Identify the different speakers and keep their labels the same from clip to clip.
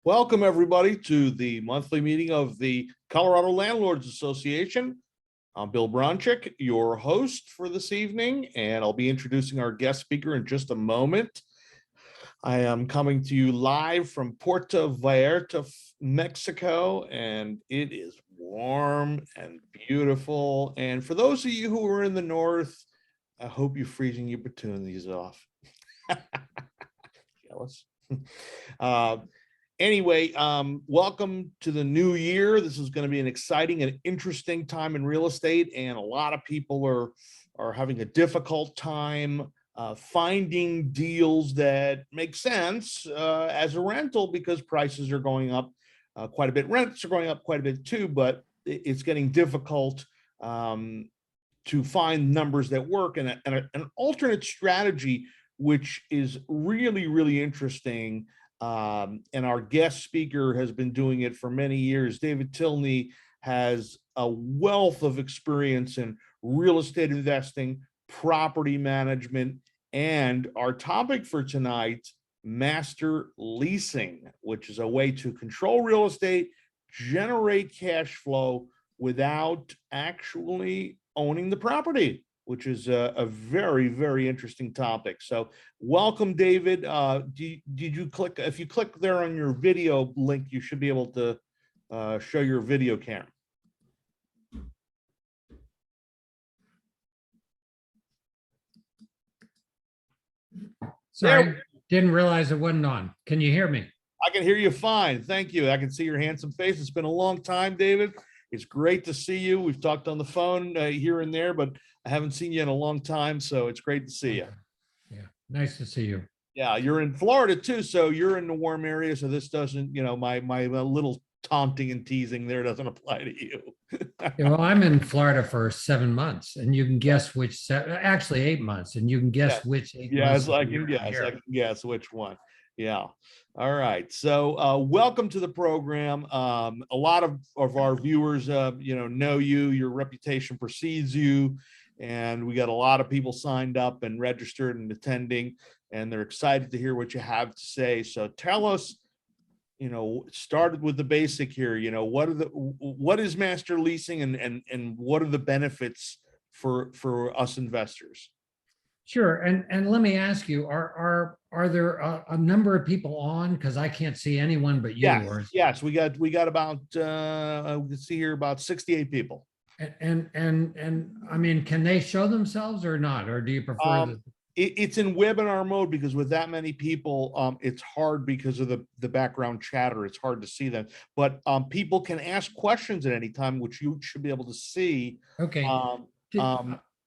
Speaker 1: Welcome, everybody, to the monthly meeting of the Colorado Landlords Association. I'm Bill Bronchick, your host for this evening, and I'll be introducing our guest speaker in just a moment. I am coming to you live from Puerto Vallarta, Mexico, and it is warm and beautiful. And for those of you who are in the north, I hope you're freezing your petunias off. Jealous. Anyway, welcome to the new year. This is going to be an exciting and interesting time in real estate, and a lot of people are having a difficult time finding deals that make sense as a rental because prices are going up quite a bit. Rents are going up quite a bit too, but it's getting difficult to find numbers that work. And an alternate strategy, which is really, really interesting. And our guest speaker has been doing it for many years. David Tilney has a wealth of experience in real estate investing, property management, and our topic for tonight, master leasing, which is a way to control real estate, generate cash flow without actually owning the property, which is a very, very interesting topic. So welcome, David. Did you click, if you click there on your video link, you should be able to show your video camera.
Speaker 2: Sorry, didn't realize it wasn't on. Can you hear me?
Speaker 1: I can hear you fine. Thank you. I can see your handsome face. It's been a long time, David. It's great to see you. We've talked on the phone here and there, but I haven't seen you in a long time, so it's great to see you.
Speaker 2: Yeah, nice to see you.
Speaker 1: Yeah, you're in Florida too, so you're in the warm area. So this doesn't, my little taunting and teasing there doesn't apply to you.
Speaker 2: Yeah, well, I'm in Florida for 7 months, and you can guess which. Actually, 8 months, and you can guess which 8 months.
Speaker 1: Yes, I can guess which one. Yeah. All right. So welcome to the program. A lot of our viewers, know you. Your reputation precedes you. And we got a lot of people signed up and registered and attending, and they're excited to hear what you have to say. So tell us, started with the basic here, what is master leasing and what are the benefits for us investors?
Speaker 2: Sure. And let me ask you, are there a number of people on? Because I can't see anyone but you.
Speaker 1: Yes, we got about let's see here, about 68 people.
Speaker 2: And I mean, can they show themselves or not? Or do you prefer
Speaker 1: it's in webinar mode, because with that many people, it's hard because of the background chatter. It's hard to see them, but people can ask questions at any time, which you should be able to see.
Speaker 2: Okay.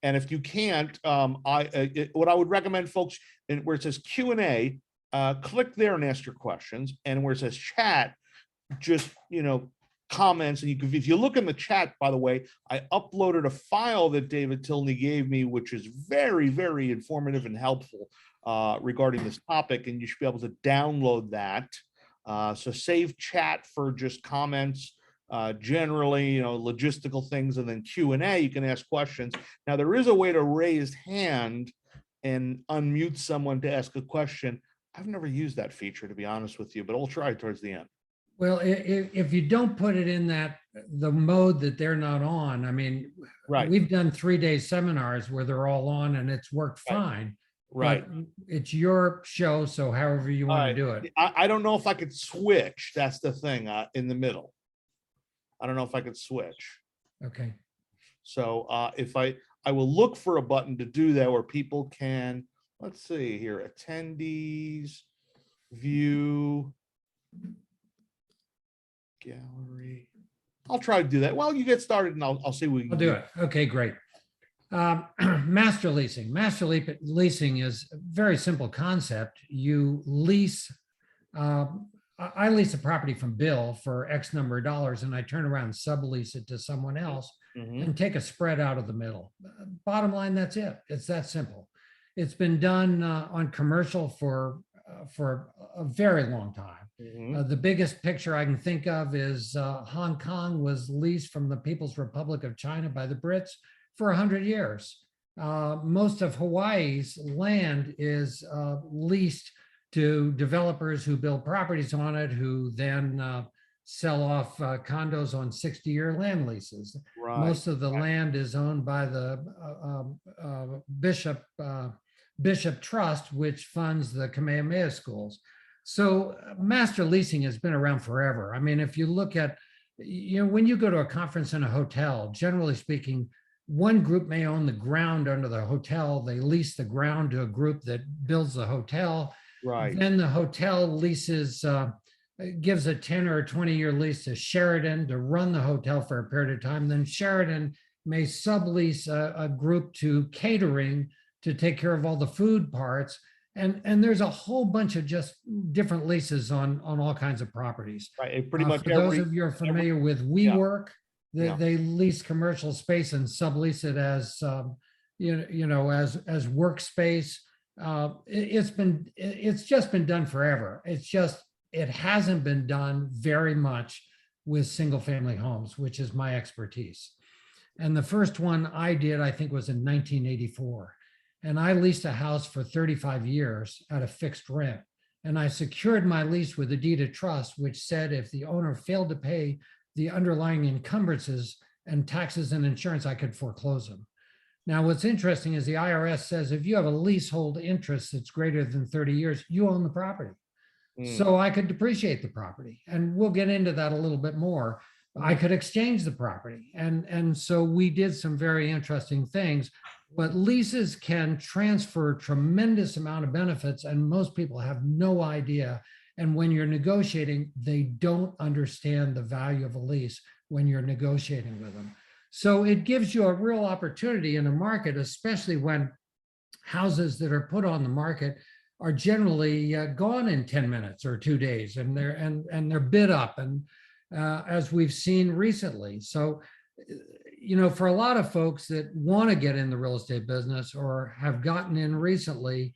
Speaker 1: And if you can't, what I would recommend, folks, where it says Q&A, click there and ask your questions. And where it says chat, just, comments. And if you look in the chat, by the way, I uploaded a file that David Tilney gave me, which is very, very informative and helpful regarding this topic. And you should be able to download that. So save chat for just comments. Generally, logistical things, and then Q&A, you can ask questions. Now, there is a way to raise hand and unmute someone to ask a question. I've never used that feature, to be honest with you, but I'll try towards the end.
Speaker 2: Well, if you don't put it in the mode that they're not on, I mean,
Speaker 1: right.
Speaker 2: We've done 3-day seminars where they're all on and it's worked fine.
Speaker 1: Right.
Speaker 2: But it's your show, so however you want to do it.
Speaker 1: I don't know if I could switch. That's the thing in the middle. I don't know if I could switch.
Speaker 2: Okay.
Speaker 1: So if I will look for a button to do that where people can, let's see here, attendees, view, gallery. I'll try to do that. Well, you get started and I'll see what we can do.
Speaker 2: I'll do it. Okay, great. Master leasing. Master leasing is a very simple concept. You lease, I lease a property from Bill for X number of dollars, and I turn around and sublease it to someone else and take a spread out of the middle. Bottom line, that's it. It's that simple. It's been done on commercial for a very long time. The biggest picture I can think of is Hong Kong was leased from the People's Republic of China by the Brits for 100 years. Most of Hawaii's land is leased to developers who build properties on it, who then sell off condos on 60-year land leases.
Speaker 1: Right.
Speaker 2: Most of the land is owned by the Bishop Trust, which funds the Kamehameha schools. So master leasing has been around forever. I mean, if you look at, when you go to a conference in a hotel, generally speaking, one group may own the ground under the hotel. They lease the ground to a group that builds the hotel.
Speaker 1: Right.
Speaker 2: Then the hotel leases, gives a 10 or a 20-year lease to Sheraton to run the hotel for a period of time. Then Sheraton may sublease a group to catering to take care of all the food parts. And there's a whole bunch of just different leases on all kinds of properties.
Speaker 1: Right. Pretty much
Speaker 2: for those of you who are familiar with WeWork, they lease commercial space and sublease it as as workspace. It's just been done forever. It hasn't been done very much with single family homes, which is my expertise. And the first one I did, I think, was in 1984. And I leased a house for 35 years at a fixed rent. And I secured my lease with a deed of trust, which said if the owner failed to pay the underlying encumbrances and taxes and insurance, I could foreclose them. Now, what's interesting is the IRS says if you have a leasehold interest that's greater than 30 years, you own the property. So I could depreciate the property. And we'll get into that a little bit more. I could exchange the property. And so we did some very interesting things. But leases can transfer a tremendous amount of benefits, and most people have no idea. And when you're negotiating, they don't understand the value of a lease when you're negotiating with them. So it gives you a real opportunity in a market, especially when houses that are put on the market are generally gone in 10 minutes or 2 days, and they're bid up, and as we've seen recently. So for a lot of folks that want to get in the real estate business or have gotten in recently,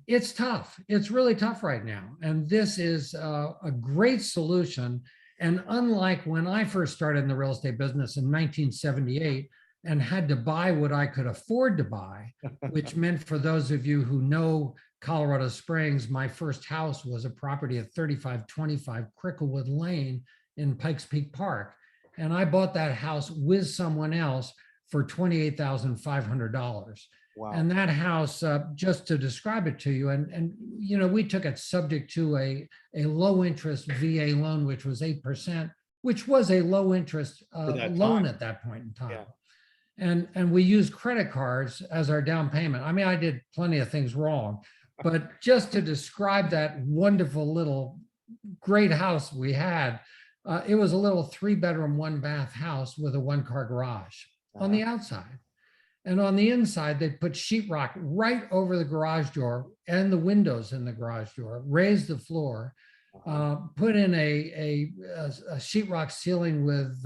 Speaker 2: it's tough. It's really tough right now. And this is a great solution. And unlike when I first started in the real estate business in 1978 and had to buy what I could afford to buy, which meant, for those of you who know Colorado Springs, my first house was a property at 3525 Cricklewood Lane in Pikes Peak Park. And I bought that house with someone else for $28,500.
Speaker 1: Wow.
Speaker 2: And that house, just to describe it to you, and we took it subject to a low interest VA loan, which was 8%, which was a low interest loan at that point in time. Yeah. And we used credit cards as our down payment. I mean, I did plenty of things wrong, but just to describe that wonderful little great house we had, it was a little 3-bedroom, 1-bath house with a 1-car garage on the outside. And on the inside, they put sheetrock right over the garage door and the windows in the garage door, raised the floor, put in a sheetrock ceiling with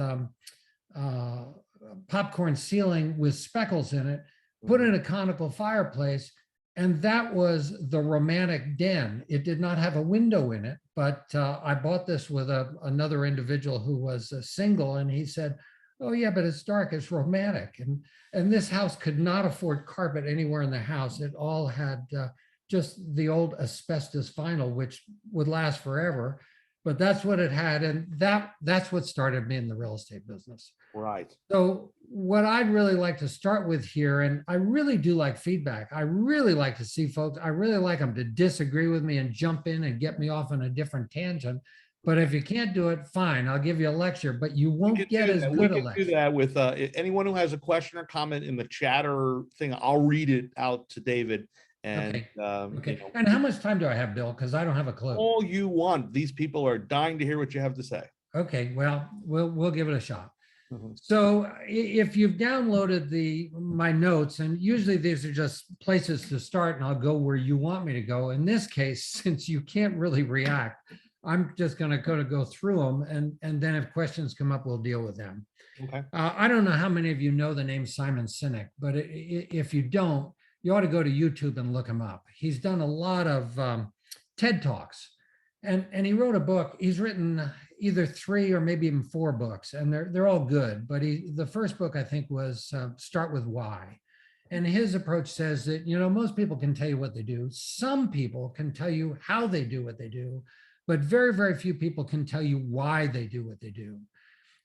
Speaker 2: popcorn ceiling with speckles in it, put in a conical fireplace. And that was the romantic den. It did not have a window in it, but I bought this with another individual who was single, and he said, "Oh yeah, but it's dark, it's romantic." And this house could not afford carpet anywhere in the house. It all had just the old asbestos vinyl, which would last forever. But that's what it had, and that's what started me in the real estate business.
Speaker 1: Right.
Speaker 2: So what I'd really like to start with here, and I really do like feedback. I really like to see folks. I really like them to disagree with me and jump in and get me off on a different tangent. But if you can't do it, fine, I'll give you a lecture, but you won't get as good a lecture.
Speaker 1: We can do that with anyone who has a question or comment in the chat or thing. I'll read it out to David. And
Speaker 2: okay. And how much time do I have, Bill? Because I don't have a clue.
Speaker 1: All you want. These people are dying to hear what you have to say.
Speaker 2: Okay, well, we'll give it a shot. So if you've downloaded my notes, and usually these are just places to start, and I'll go where you want me to go. In this case, since you can't really react, I'm just going to go through them, and then if questions come up, we'll deal with them.
Speaker 1: Okay.
Speaker 2: I don't know how many of you know the name Simon Sinek, but if you don't, you ought to go to YouTube and look him up. He's done a lot of TED Talks, and he wrote a book. He's written either 3 or maybe even 4 books, and they're all good. But the first book, I think, was Start with Why. And his approach says that, you know, most people can tell you what they do. Some people can tell you how they do what they do, but very, very few people can tell you why they do what they do.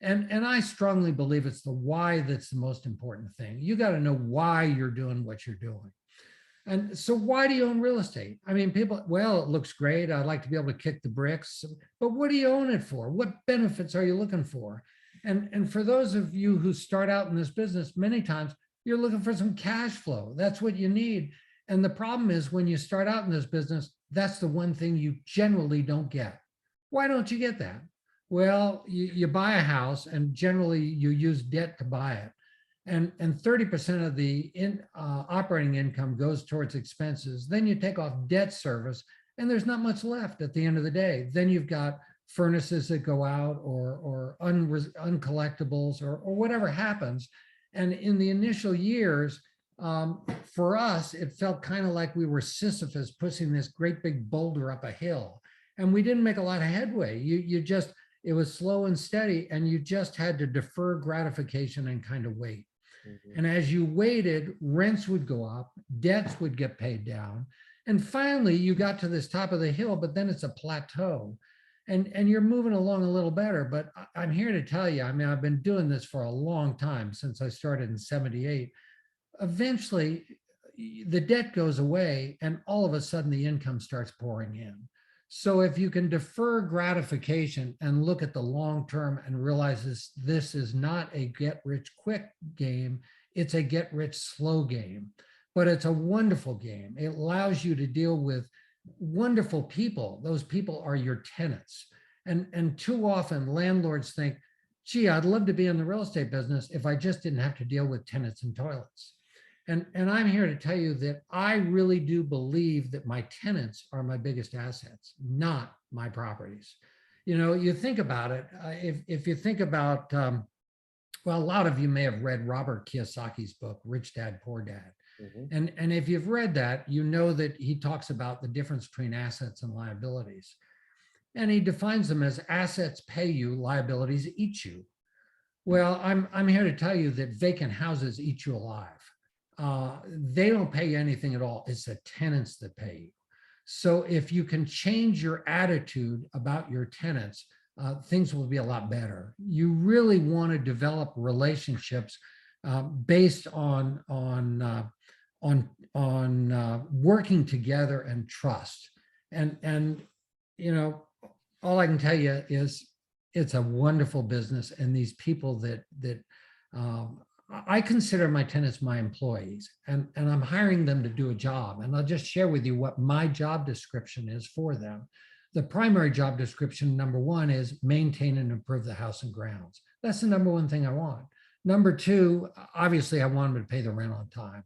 Speaker 2: And I strongly believe it's the why that's the most important thing. You got to know why you're doing what you're doing. And so why do you own real estate? I mean, people, well, it looks great. I'd like to be able to kick the bricks, but what do you own it for? What benefits are you looking for? And for those of you who start out in this business, many times you're looking for some cash flow. That's what you need. And the problem is when you start out in this business, that's the one thing you generally don't get. Why don't you get that? Well, you buy a house and generally you use debt to buy it. And 30% of the operating income goes towards expenses. Then you take off debt service and there's not much left at the end of the day. Then you've got furnaces that go out or uncollectibles or whatever happens. And in the initial years, for us, it felt kind of like we were Sisyphus pushing this great big boulder up a hill. And we didn't make a lot of headway. It was slow and steady, and you just had to defer gratification and kind of wait. And as you waited, rents would go up, debts would get paid down. And finally, you got to this top of the hill, but then it's a plateau. And you're moving along a little better. But I'm here to tell you, I mean, I've been doing this for a long time since I started in 78. Eventually, the debt goes away, and all of a sudden, the income starts pouring in. So if you can defer gratification and look at the long term and realize this is not a get rich quick game, it's a get rich slow game, but it's a wonderful game. It allows you to deal with wonderful people. Those people are your tenants. And too often landlords think, gee, I'd love to be in the real estate business if I just didn't have to deal with tenants and toilets. And I'm here to tell you that I really do believe that my tenants are my biggest assets, not my properties. You know, you think about it, if you think about, well, a lot of you may have read Robert Kiyosaki's book, Rich Dad, Poor Dad. And if you've read that, you know that he talks about the difference between assets and liabilities. And he defines them as assets pay you, liabilities eat you. Well, I'm here to tell you that vacant houses eat you alive. They don't pay you anything at all. It's the tenants that pay you. So if you can change your attitude about your tenants, things will be a lot better. You really want to develop relationships based on working together and trust. And you know, all I can tell you is it's a wonderful business, and these people that I consider my tenants my employees, and I'm hiring them to do a job. And I'll just share with you what my job description is for them. The primary job description, number one, is maintain and improve the house and grounds. That's the number one thing I want. Number two, obviously, I want them to pay the rent on time.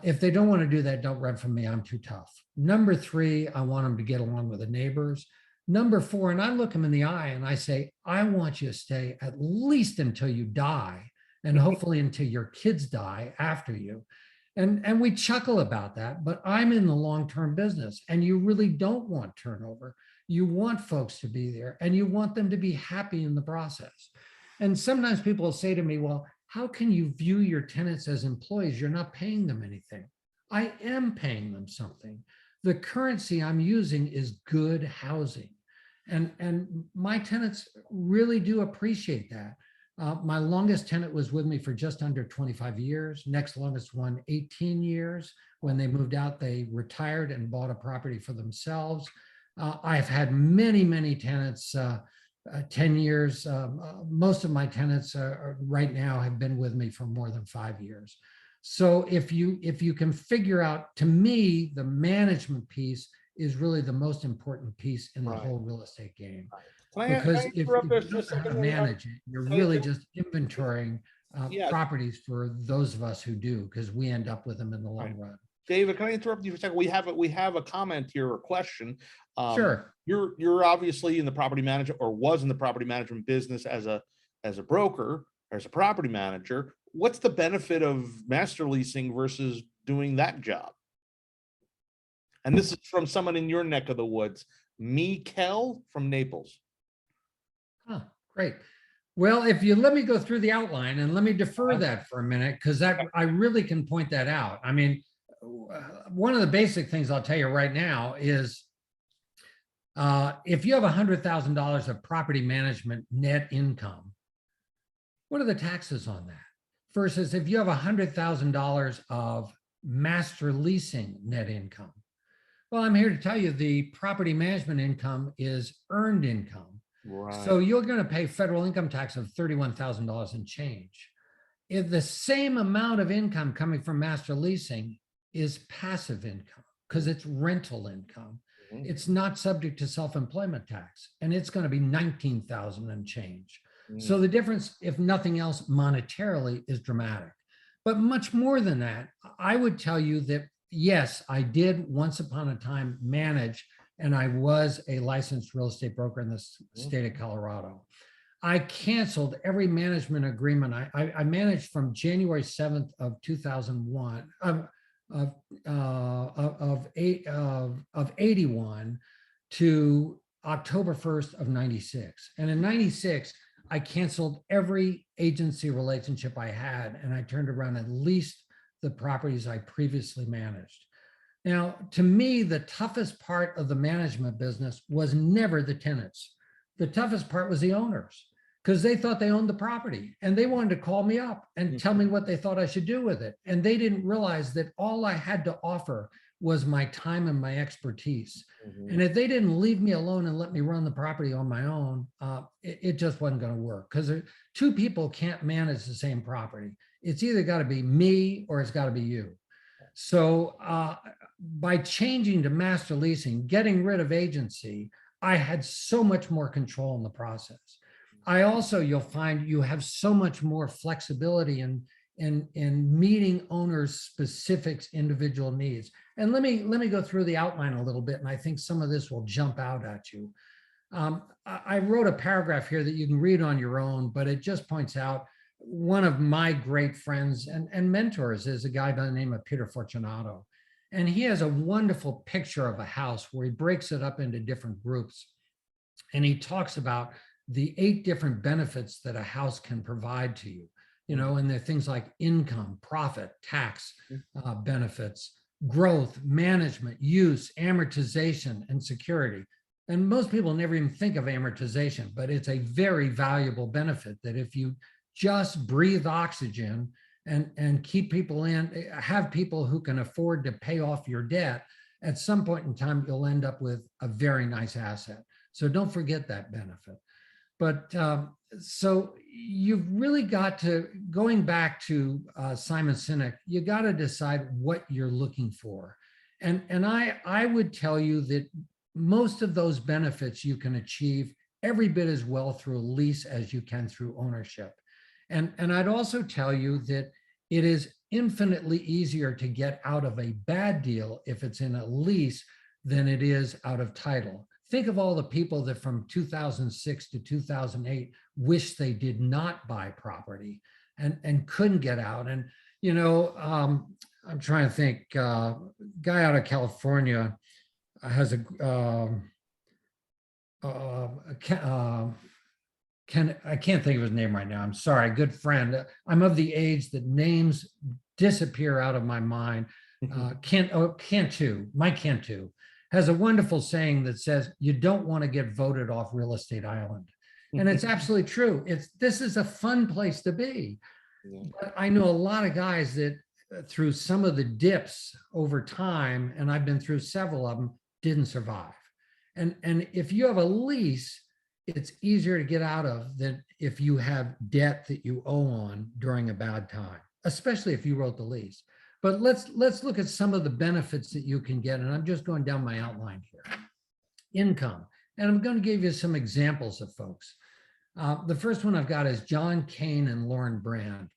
Speaker 2: If they don't want to do that, don't rent from me. I'm too tough. Number three, I want them to get along with the neighbors. Number four, and I look them in the eye and I say, I want you to stay at least until you die, and hopefully until your kids die after you. And we chuckle about that, but I'm in the long-term business, and you really don't want turnover. You want folks to be there, and you want them to be happy in the process. And sometimes people will say to me, well, how can you view your tenants as employees? You're not paying them anything. I am paying them something. The currency I'm using is good housing. And my tenants really do appreciate that. My longest tenant was with me for just under 25 years. Next longest one, 18 years. When they moved out, they retired and bought a property for themselves. I've had many, many tenants, 10 years. Most of my tenants right now have been with me for more than 5 years. So if you can figure out, to me, the management piece is really the most important piece in the whole real estate game. Because if you don't know how to manage it, you're really just inventorying properties for those of us who do, because we end up with them in the long run.
Speaker 1: David, can I interrupt you for a second? We have a comment here or question.
Speaker 2: Sure.
Speaker 1: You're obviously in the property management, or was in the property management business as a broker, or as a property manager. What's the benefit of master leasing versus doing that job? And this is from someone in your neck of the woods, Mikel from Naples.
Speaker 2: Oh, great. Well, if you let me go through the outline and let me defer that for a minute, because that I really can point that out. I mean, one of the basic things I'll tell you right now is if you have $100,000 of property management net income, what are the taxes on that? Versus if you have $100,000 of master leasing net income. Well, I'm here to tell you the property management income is earned income.
Speaker 1: Right.
Speaker 2: So you're going to pay federal income tax of $31,000 and change. If the same amount of income coming from master leasing is passive income because it's rental income, it's not subject to self-employment tax, and it's going to be 19,000 and change. So the difference, if nothing else, monetarily is dramatic. But much more than that, I would tell you that, yes, I did once upon a time manage, and I was a licensed real estate broker in the state of Colorado. I canceled every management agreement. I managed from January 7th of 2001, of 81 to October 1st of 96. And in 96, I canceled every agency relationship I had, and I turned around and leased the properties I previously managed. Now, to me, the toughest part of the management business was never the tenants. The toughest part was the owners, because they thought they owned the property and they wanted to call me up and tell me what they thought I should do with it. And they didn't realize that all I had to offer was my time and my expertise. And if they didn't leave me alone and let me run the property on my own, it just wasn't going to work, because two people can't manage the same property. It's either got to be me or it's got to be you. So by changing to master leasing, getting rid of agency, I had so much more control in the process. I also, you'll find you have so much more flexibility in meeting owners' specific individual needs. And let me go through the outline a little bit, and I think some of this will jump out at you. I wrote a paragraph here that you can read on your own, but it just points out one of my great friends and mentors is a guy by the name of Peter Fortunato. And he has a wonderful picture of a house where he breaks it up into different groups. And he talks about the 8 different benefits that a house can provide to you, and they're things like income, profit, tax benefits, growth, management, use, amortization, and security. And most people never even think of amortization, but it's a very valuable benefit that if you just breathe oxygen and keep people in, have people who can afford to pay off your debt, at some point in time, you'll end up with a very nice asset. So don't forget that benefit. But so you've really got to, going back to Simon Sinek, you got to decide what you're looking for. And I would tell you that most of those benefits you can achieve every bit as well through a lease as you can through ownership. And I'd also tell you that it is infinitely easier to get out of a bad deal if it's in a lease than it is out of title. Think of all the people that from 2006 to 2008 wish they did not buy property and couldn't get out. And, I'm trying to think, guy out of California has I can't think of his name right now. I'm sorry, good friend. I'm of the age that names disappear out of my mind. Mike Cantu has a wonderful saying that says, you don't want to get voted off Real Estate Island. And it's absolutely true. This is a fun place to be. Yeah. But I know a lot of guys that through some of the dips over time, and I've been through several of them, didn't survive. And if you have a lease, it's easier to get out of than if you have debt that you owe on during a bad time, especially if you wrote the lease. But let's look at some of the benefits that you can get. And I'm just going down my outline here. Income. And I'm going to give you some examples of folks. The first one I've got is John Kane and Lauren Brand.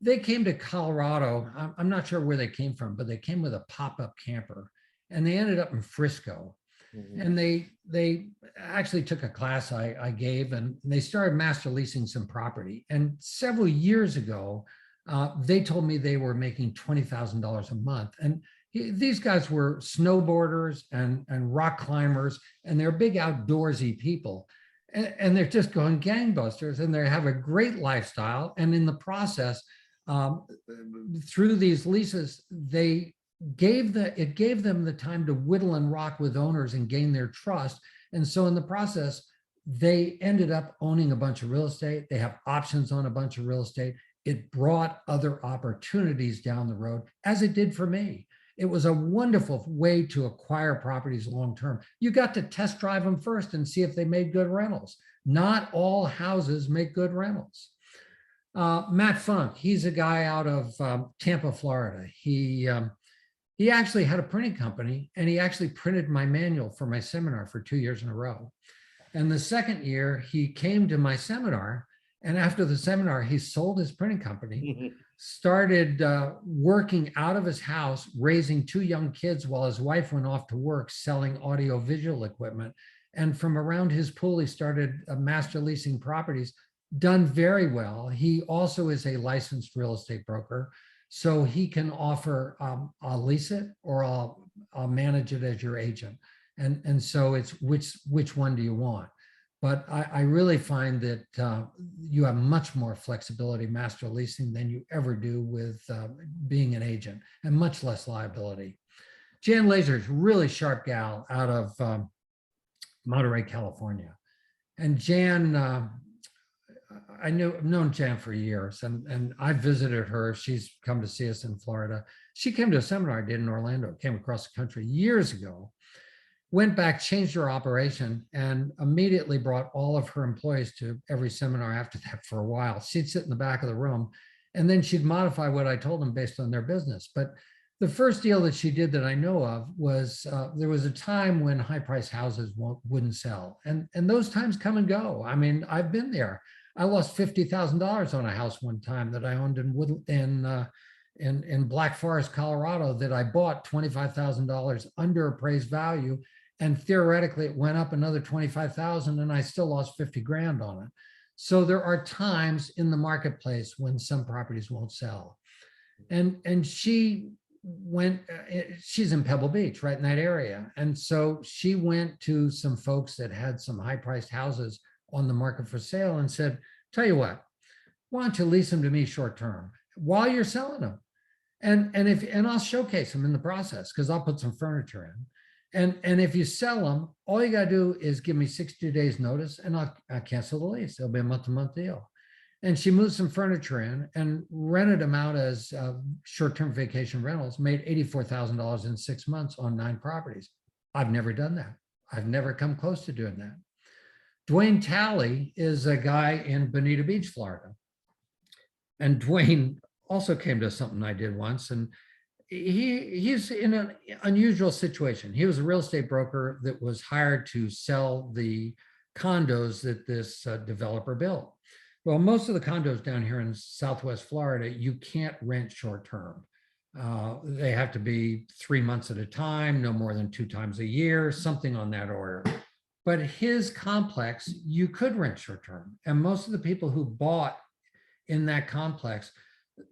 Speaker 2: They came to Colorado. I'm not sure where they came from, but they came with a pop-up camper and they ended up in Frisco. Mm-hmm. And they actually took a class I gave, and they started master leasing some property. And several years ago, they told me they were making $20,000 a month. And these guys were snowboarders and rock climbers, and they're big outdoorsy people. and they're just going gangbusters, and they have a great lifestyle. And in the process, um, through these leases, it gave them the time to whittle and rock with owners and gain their trust. And so in the process, they ended up owning a bunch of real estate. They have options on a bunch of real estate. It brought other opportunities down the road, as it did for me. It was a wonderful way to acquire properties long-term. You got to test drive them first and see if they made good rentals. Not all houses make good rentals. Matt Funk, he's a guy out of Tampa, Florida. He actually had a printing company, and he actually printed my manual for my seminar for 2 years in a row. And the second year he came to my seminar, and after the seminar, he sold his printing company, started working out of his house, raising 2 young kids while his wife went off to work, selling audio-visual equipment. And from around his pool, he started master leasing properties, done very well. He also is a licensed real estate broker. So he can offer, I'll lease it, or I'll manage it as your agent. And so it's which one do you want? But I really find that you have much more flexibility master leasing than you ever do with being an agent, and much less liability. Jan Laser is a really sharp gal out of Monterey, California. And Jan, I've known Jan for years, and I visited her. She's come to see us in Florida. She came to a seminar I did in Orlando, came across the country years ago, went back, changed her operation, and immediately brought all of her employees to every seminar after that for a while. She'd sit in the back of the room, and then she'd modify what I told them based on their business. But the first deal that she did that I know of was there was a time when high-priced houses wouldn't sell. And those times come and go. I mean, I've been there. I lost $50,000 on a house one time that I owned in Black Forest, Colorado, that I bought $25,000 under appraised value. And theoretically, it went up another 25,000, and I still lost 50 grand on it. So there are times in the marketplace when some properties won't sell. And she went, she's in Pebble Beach, right in that area. And so she went to some folks that had some high-priced houses on the market for sale and said, tell you what, why don't you lease them to me short-term while you're selling them? And I'll showcase them in the process, because I'll put some furniture in. And if you sell them, all you got to do is give me 60 days notice, and I'll cancel the lease. It'll be a month-to-month deal. And she moved some furniture in and rented them out as short-term vacation rentals, made $84,000 in 6 months on 9 properties. I've never done that. I've never come close to doing that. Dwayne Talley is a guy in Bonita Beach, Florida. And Dwayne also came to something I did once, and he's in an unusual situation. He was a real estate broker that was hired to sell the condos that this developer built. Well, most of the condos down here in Southwest Florida, you can't rent short-term. They have to be 3 months at a time, no more than 2 times a year, something on that order. But his complex, you could rent short-term. And most of the people who bought in that complex,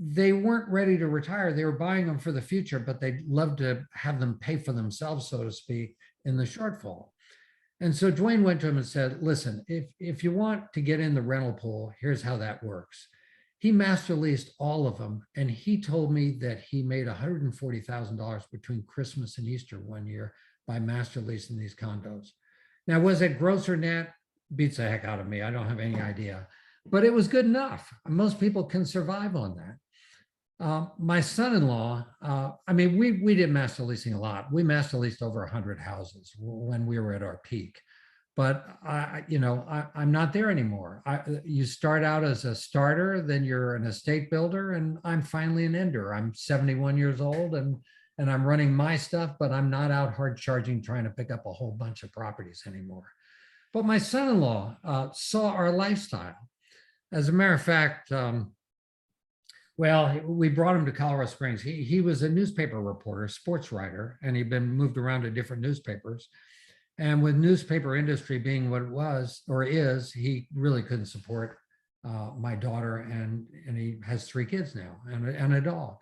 Speaker 2: they weren't ready to retire. They were buying them for the future, but they'd love to have them pay for themselves, so to speak, in the shortfall. And so Dwayne went to him and said, listen, if you want to get in the rental pool, here's how that works. He master leased all of them. And he told me that he made $140,000 between Christmas and Easter one year by master leasing these condos. Now, was it gross or net? Beats the heck out of me. I don't have any idea. But it was good enough. Most people can survive on that. My son-in-law, I mean, we did master leasing a lot. We master leased over 100 houses when we were at our peak. But I'm not there anymore. You start out as a starter, then you're an estate builder, and I'm finally an ender. I'm 71 years old, and I'm running my stuff, but I'm not out hard charging trying to pick up a whole bunch of properties anymore. But my son-in-law saw our lifestyle. As a matter of fact, well, we brought him to Colorado Springs. He was a newspaper reporter, sports writer, and he'd been moved around to different newspapers. And with newspaper industry being what it was or is, he really couldn't support my daughter, and he has 3 kids now and a dog.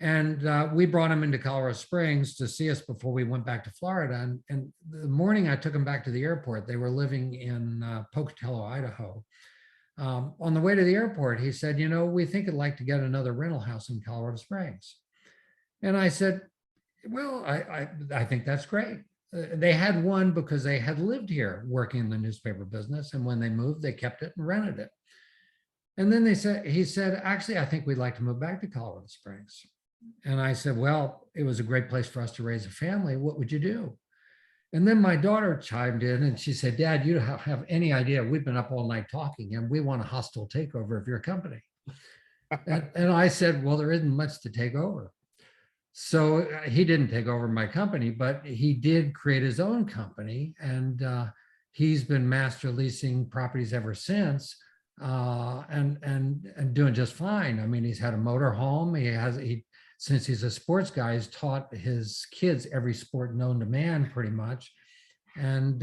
Speaker 2: And we brought him into Colorado Springs to see us before we went back to Florida. And the morning I took him back to the airport, they were living in Pocatello, Idaho. On the way to the airport, he said, you know, we think I'd like to get another rental house in Colorado Springs. And I said, well, I think that's great. They had one because they had lived here working in the newspaper business. And when they moved, they kept it and rented it. And then he said, actually, I think we'd like to move back to Colorado Springs. And I said, well, it was a great place for us to raise a family. What would you do? And then my daughter chimed in and she said, Dad, you don't have any idea. We've been up all night talking and we want a hostile takeover of your company. And I said, well, there isn't much to take over. So he didn't take over my company, but he did create his own company. And he's been master leasing properties ever since, and doing just fine. I mean, he's had a motor home. Since he's a sports guy, he's taught his kids every sport known to man pretty much. And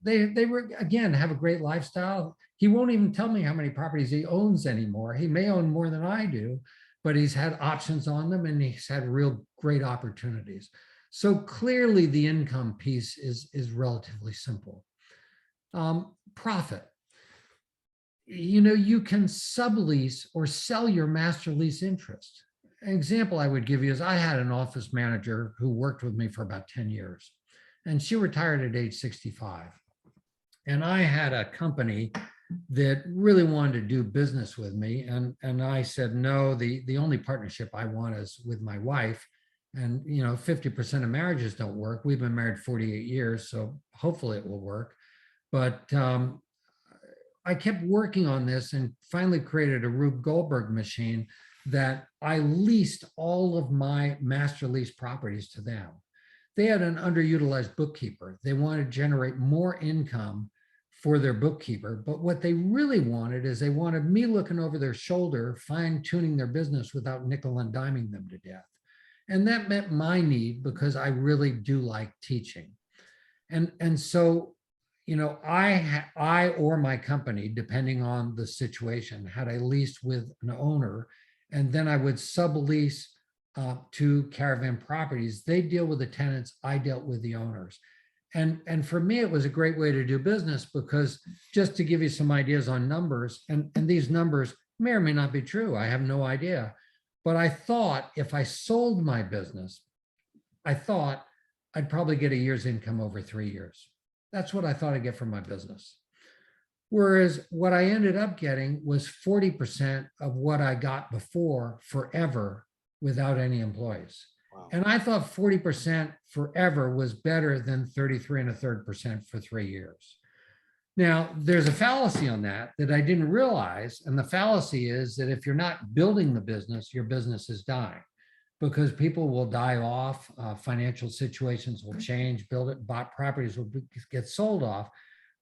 Speaker 2: they were, again, have a great lifestyle. He won't even tell me how many properties he owns anymore. He may own more than I do, but he's had options on them and he's had real great opportunities. So clearly the income piece is relatively simple. Profit. You know, you can sublease or sell your master lease interest. An example I would give you is I had an office manager who worked with me for about 10 years and she retired at age 65. And I had a company that really wanted to do business with me. And I said, no, the only partnership I want is with my wife. And, you know, 50% of marriages don't work. We've been married 48 years, so hopefully it will work. But I kept working on this and finally created a Rube Goldberg machine that I leased all of my master lease properties to them. They had an underutilized bookkeeper. They wanted to generate more income for their bookkeeper. But what they really wanted is they wanted me looking over their shoulder, fine tuning their business without nickel and diming them to death. And that met my need because I really do like teaching. And so, you know, I or my company, depending on the situation, had a lease with an owner, and then I would sublease to Caravan Properties. They deal with the tenants, I dealt with the owners. And for me, it was a great way to do business because just to give you some ideas on numbers, and these numbers may or may not be true, I have no idea. But I thought if I sold my business, I thought I'd probably get a year's income over 3 years. That's what I thought I'd get from my business. Whereas what I ended up getting was 40% of what I got before forever without any employees. Wow. And I thought 40% forever was better than 33.33% for 3 years. Now, there's a fallacy on that I didn't realize. And the fallacy is that if you're not building the business, your business is dying because people will die off, financial situations will change, bought properties will get sold off.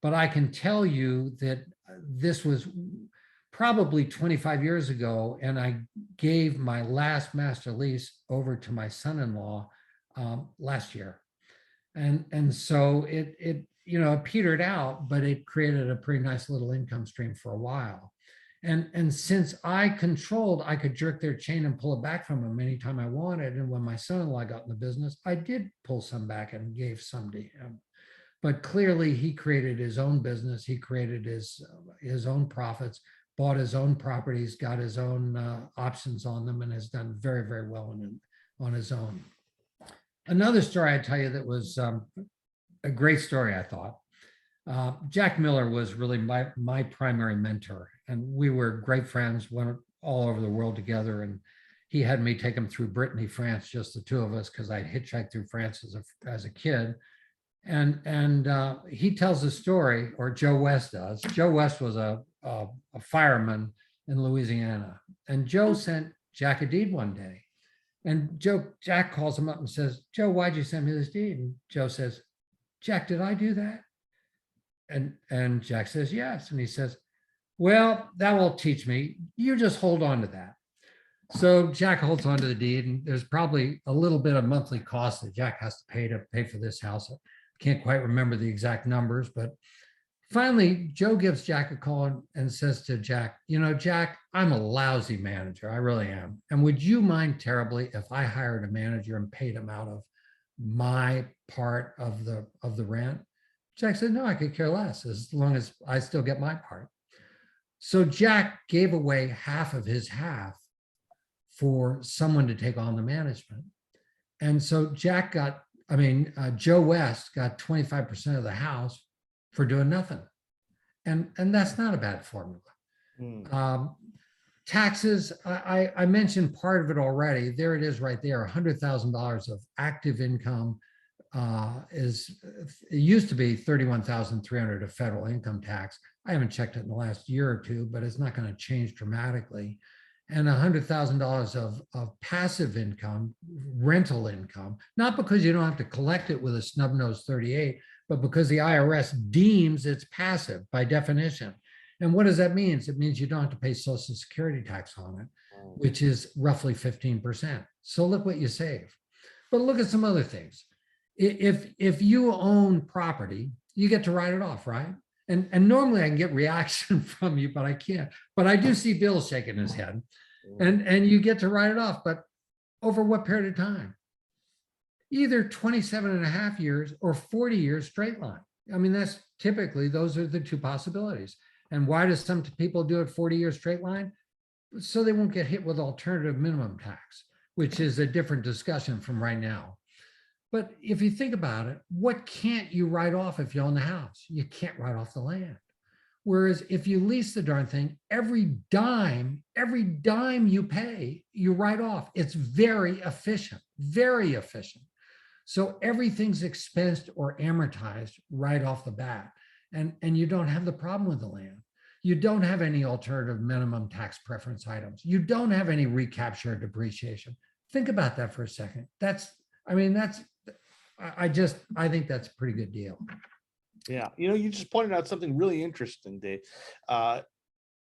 Speaker 2: But I can tell you that this was probably 25 years ago, and I gave my last master lease over to my son-in-law last year. And so it you know, it petered out, but it created a pretty nice little income stream for a while. And since I controlled, I could jerk their chain and pull it back from them anytime I wanted. And when my son-in-law got in the business, I did pull some back and gave some to him. But clearly he created his own business. He created his own profits, bought his own properties, got his own options on them, and has done very, very well on his own. Another story I tell you that was a great story, I thought. Jack Miller was really my primary mentor, and we were great friends, went all over the world together, and he had me take him through Brittany, France, just the two of us, because I hitchhiked through France as a kid. And he tells a story, or Joe West does. Joe West was a fireman in Louisiana, and Joe sent Jack a deed one day. And Jack calls him up and says, Joe, why'd you send me this deed? And Joe says, Jack, did I do that? And Jack says, yes. And he says, well, that will teach me. You just hold on to that. So Jack holds on to the deed, and there's probably a little bit of monthly cost that Jack has to pay for this house. I can't quite remember the exact numbers, but Finally, Joe gives Jack a call and says to Jack, you know, Jack, I'm a lousy manager. I really am. And would you mind terribly if I hired a manager and paid him out of my part of the rent? Jack said, no, I could care less as long as I still get my part. So Jack gave away half of his half for someone to take on the management. And so Joe West got 25% of the house for doing nothing. And that's not a bad formula. Taxes, I mentioned part of it already. There it is right there, $100,000 of active income it used to be $31,300 of federal income tax. I haven't checked it in the last year or two, but it's not going to change dramatically. And $100,000 of passive income, rental income, not because you don't have to collect it with a snub-nosed 38, but because the IRS deems it's passive by definition. And what does that mean? It means you don't have to pay Social Security tax on it, which is roughly 15%. So look what you save. But look at some other things. If you own property, you get to write it off, right? And normally I can get reaction from you, but I can't. But I do see Bill shaking his head. And you get to write it off, but over what period of time? Either 27 and a half years or 40 years straight line. I mean, that's typically, those are the two possibilities. And why do some people do it 40 years straight line? So they won't get hit with alternative minimum tax, which is a different discussion from right now. But if you think about it, what can't you write off if you own the house? You can't write off the land. Whereas if you lease the darn thing, every dime you pay, you write off. It's very efficient, very efficient. So everything's expensed or amortized right off the bat. And you don't have the problem with the land. You don't have any alternative minimum tax preference items. You don't have any recapture or depreciation. Think about that for a second. I think that's a pretty good deal.
Speaker 1: Yeah. You know, you just pointed out something really interesting, Dave.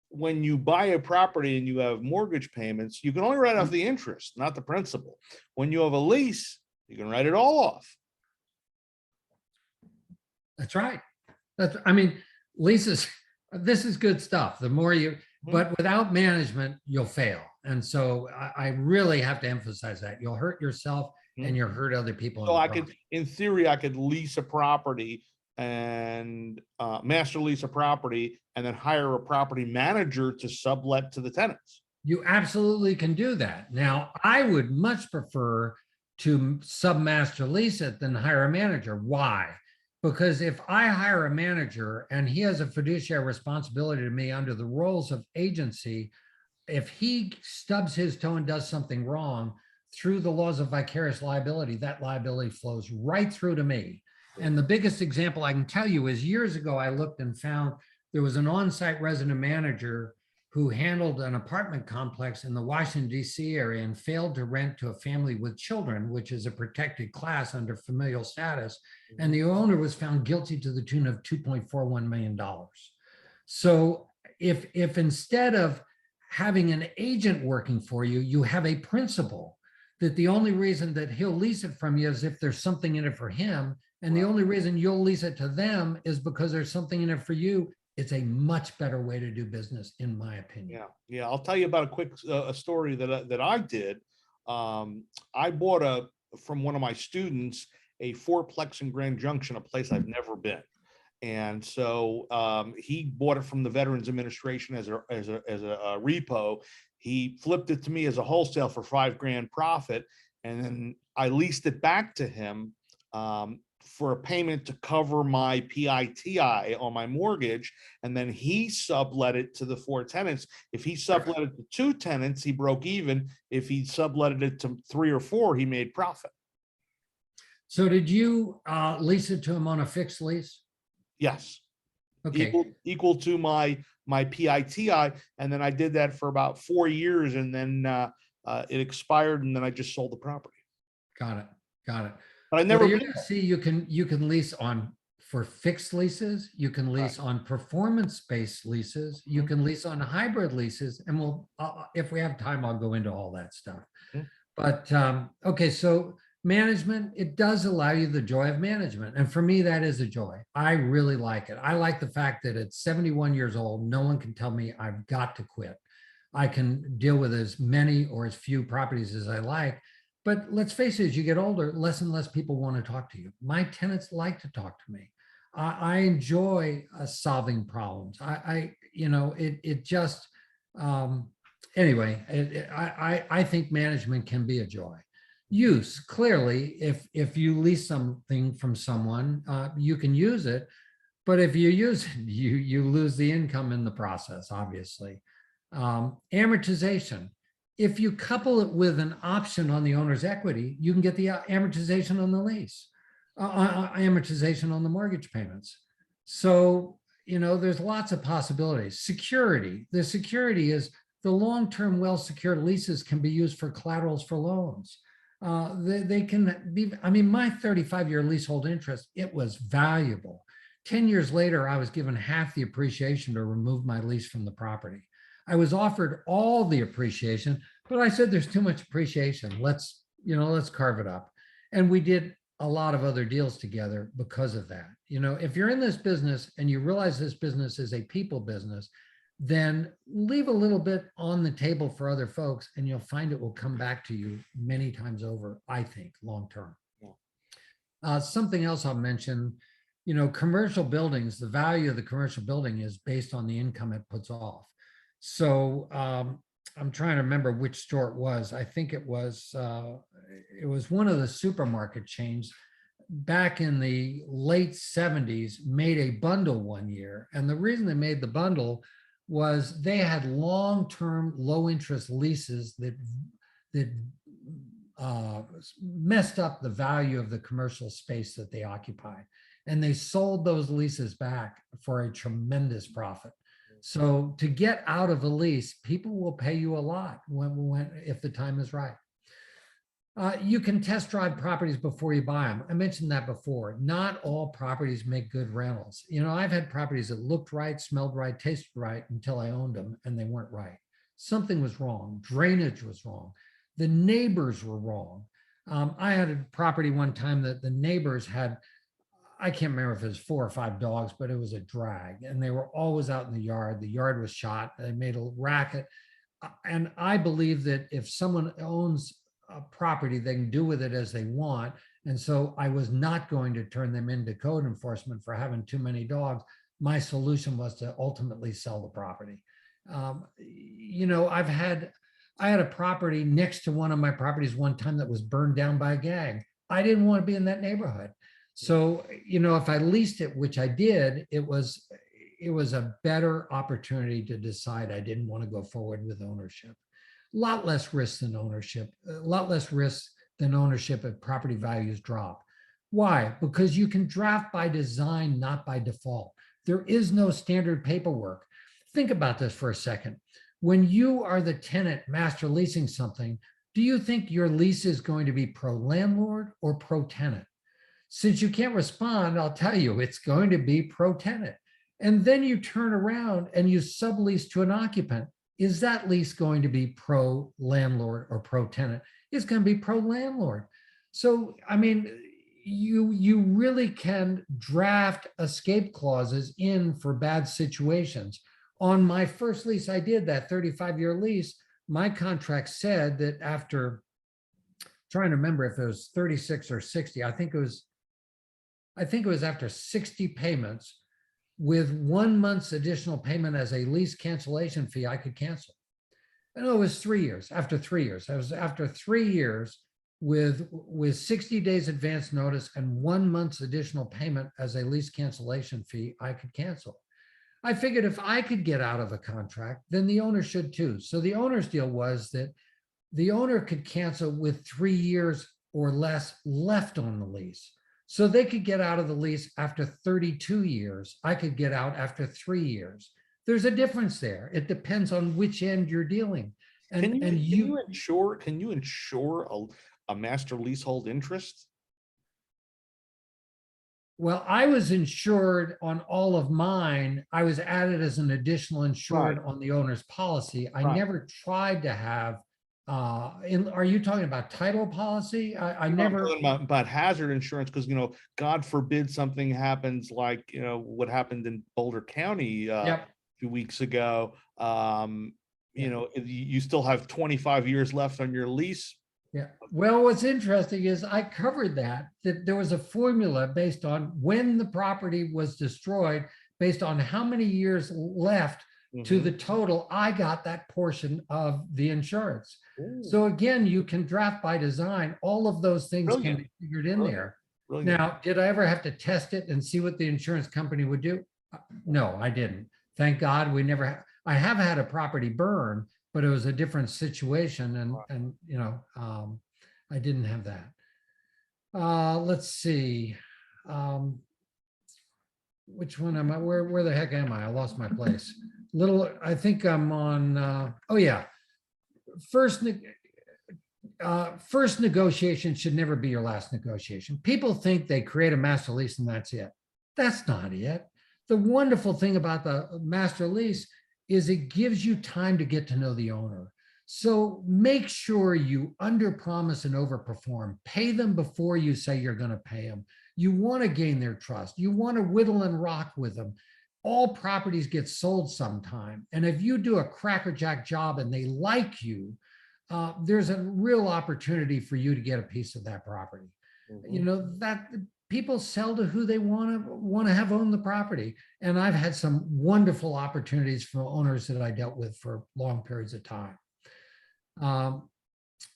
Speaker 1: When you buy a property and you have mortgage payments, you can only write off the interest, not the principal. When you have a lease, you can write it all off.
Speaker 2: That's right. Leases, this is good stuff. The more you, but without management, you'll fail. And so I really have to emphasize that. You'll hurt yourself and you'll hurt other people.
Speaker 1: So in theory, I could lease a property and master lease a property and then hire a property manager to sublet to the tenants.
Speaker 2: You absolutely can do that. Now, I would much prefer to submaster lease it than hire a manager. Why? Because if I hire a manager and he has a fiduciary responsibility to me under the roles of agency, if he stubs his toe and does something wrong through the laws of vicarious liability, that liability flows right through to me. And the biggest example I can tell you is years ago, I looked and found there was an on-site resident manager who handled an apartment complex in the Washington, D.C. area and failed to rent to a family with children, which is a protected class under familial status. And the owner was found guilty to the tune of $2.41 million. So if instead of having an agent working for you, you have a principal, that the only reason that he'll lease it from you is if there's something in it for him. And the only reason you'll lease it to them is because there's something in it for you. It's a much better way to do business, in my opinion.
Speaker 1: Yeah. I'll tell you about a quick story that I did. I bought from one of my students a fourplex in Grand Junction, a place I've never been. And so he bought it from the Veterans Administration as a repo. He flipped it to me as a wholesale for $5,000 profit. And then I leased it back to him for a payment to cover my PITI on my mortgage. And then he sublet it to the 4 tenants. If he sublet it to 2 tenants, he broke even. If he subletted it to 3 or 4, he made profit.
Speaker 2: So did you lease it to him on a fixed lease?
Speaker 1: Yes.
Speaker 2: Okay.
Speaker 1: Equal to my PITI. And then I did that for about 4 years, and then it expired, and then I just sold the property.
Speaker 2: Got it.
Speaker 1: But I never
Speaker 2: see you can lease on for fixed leases, you can lease on performance-based leases, you can lease on hybrid leases, and we'll if we have time, I'll go into all that stuff. But okay, so Management, it does allow you the joy of management. And for me, that is a joy. I really like it. I like the fact that at 71 years old, no one can tell me I've got to quit. I can deal with as many or as few properties as I like. But let's face it, as you get older, less and less people want to talk to you. My tenants like to talk to me. I enjoy solving problems. It just, anyway, I think management can be a joy. Use, clearly, if you lease something from someone, you can use it. But if you use it, you lose the income in the process, obviously. Amortization. If you couple it with an option on the owner's equity, you can get the amortization on the lease, amortization on the mortgage payments. So, there's lots of possibilities. Security. The security is the long-term well-secured leases can be used for collaterals for loans. They can be, my 35-year leasehold interest, it was valuable. 10 years later, I was given half the appreciation to remove my lease from the property. I was offered all the appreciation, but I said, there's too much appreciation. Let's carve it up. And we did a lot of other deals together because of that. If you're in this business and you realize this business is a people business, then leave a little bit on the table for other folks, and you'll find it will come back to you many times over, I think, long term. Something else I'll mention, commercial buildings, the value of the commercial building is based on the income it puts off. So I'm trying to remember which store it was. I think it was one of the supermarket chains back in the late 70s made a bundle one year. And the reason they made the bundle was they had long-term low-interest leases that messed up the value of the commercial space that they occupied. And they sold those leases back for a tremendous profit. So to get out of a lease, people will pay you a lot if the time is right. You can test drive properties before you buy them. I mentioned that before. Not all properties make good rentals. I've had properties that looked right, smelled right, tasted right until I owned them, and they weren't right. Something was wrong. Drainage was wrong. The neighbors were wrong. I had a property one time that the neighbors had, I can't remember if it was 4 or 5 dogs, but it was a drag, and they were always out in the yard. The yard was shot. They made a racket. And I believe that if someone owns a property, they can do with it as they want. And so I was not going to turn them into code enforcement for having too many dogs. My solution was to ultimately sell the property. I had a property next to one of my properties one time that was burned down by a gang. I didn't want to be in that neighborhood. So, if I leased it, which I did, it was a better opportunity to decide I didn't want to go forward with ownership. A lot less risk than ownership, if property values drop. Why? Because you can draft by design, not by default. There is no standard paperwork. Think about this for a second. When you are the tenant master leasing something, do you think your lease is going to be pro-landlord or pro-tenant? Since you can't respond, I'll tell you, it's going to be pro-tenant. And then you turn around and you sublease to an occupant. Is that lease going to be pro-landlord or pro-tenant? It's going to be pro-landlord. So, you really can draft escape clauses in for bad situations. On my first lease I did, that 35-year lease, my contract said that after, trying to remember if it was 36 or 60, I think it was after 60 payments, with 1 month's additional payment as a lease cancellation fee, I could cancel. And it was 3 years. After 3 years, I was after 3 years with 60 days advance notice and 1 month's additional payment as a lease cancellation fee, I could cancel. I figured if I could get out of a contract, then the owner should too. So the owner's deal was that the owner could cancel with 3 years or less left on the lease. So they could get out of the lease after 32 years. I could get out after 3 years. There's a difference there. It depends on which end you're dealing.
Speaker 1: Can you insure a master leasehold interest?
Speaker 2: Well, I was insured on all of mine. I was added as an additional insured on the owner's policy. I never tried to have Are you talking about title policy? I
Speaker 1: I'm
Speaker 2: never,
Speaker 1: talking about hazard insurance because, God forbid something happens like, what happened in Boulder County
Speaker 2: yep.
Speaker 1: few weeks ago.
Speaker 2: Yeah.
Speaker 1: You still have 25 years left on your lease.
Speaker 2: Yeah. Well, what's interesting is I covered that there was a formula based on when the property was destroyed, based on how many years left to
Speaker 1: Mhm.
Speaker 2: the total. I got that portion of the insurance.
Speaker 1: Ooh,
Speaker 2: So again, you can draft by design. All of those things can
Speaker 1: brilliant,
Speaker 2: be figured in
Speaker 1: brilliant,
Speaker 2: there.
Speaker 1: brilliant.
Speaker 2: Now, did I ever have to test it and see what the insurance company would do? No, I didn't. Thank God we never, I have had a property burn, but it was a different situation and I didn't have that. Let's see. Um, which one am I? Where the heck am I? I lost my place. I think I'm on, oh yeah. First, first negotiation should never be your last negotiation. People think they create a master lease and that's it. That's not it. The wonderful thing about the master lease is it gives you time to get to know the owner. So make sure you underpromise and overperform. Pay them before you say you're going to pay them. You want to gain their trust. You want to whittle and rock with them. All properties get sold sometime. And if you do a crackerjack job and they like you, there's a real opportunity for you to get a piece of that property. That people sell to who they want to have own the property. And I've had some wonderful opportunities for owners that I dealt with for long periods of time.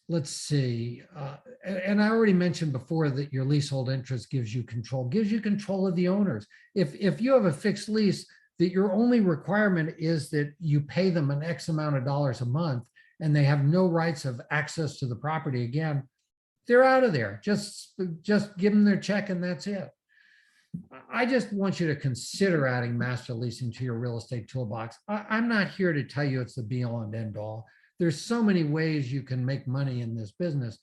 Speaker 2: Let's see. And I already mentioned before that your leasehold interest gives you control of the owners. If you have a fixed lease, that your only requirement is that you pay them an X amount of dollars a month and they have no rights of access to the property again, they're out of there. Just give them their check and that's it. I just want you to consider adding master leasing to your real estate toolbox. I'm not here to tell you it's the be all and end all. There's so many ways you can make money in this business,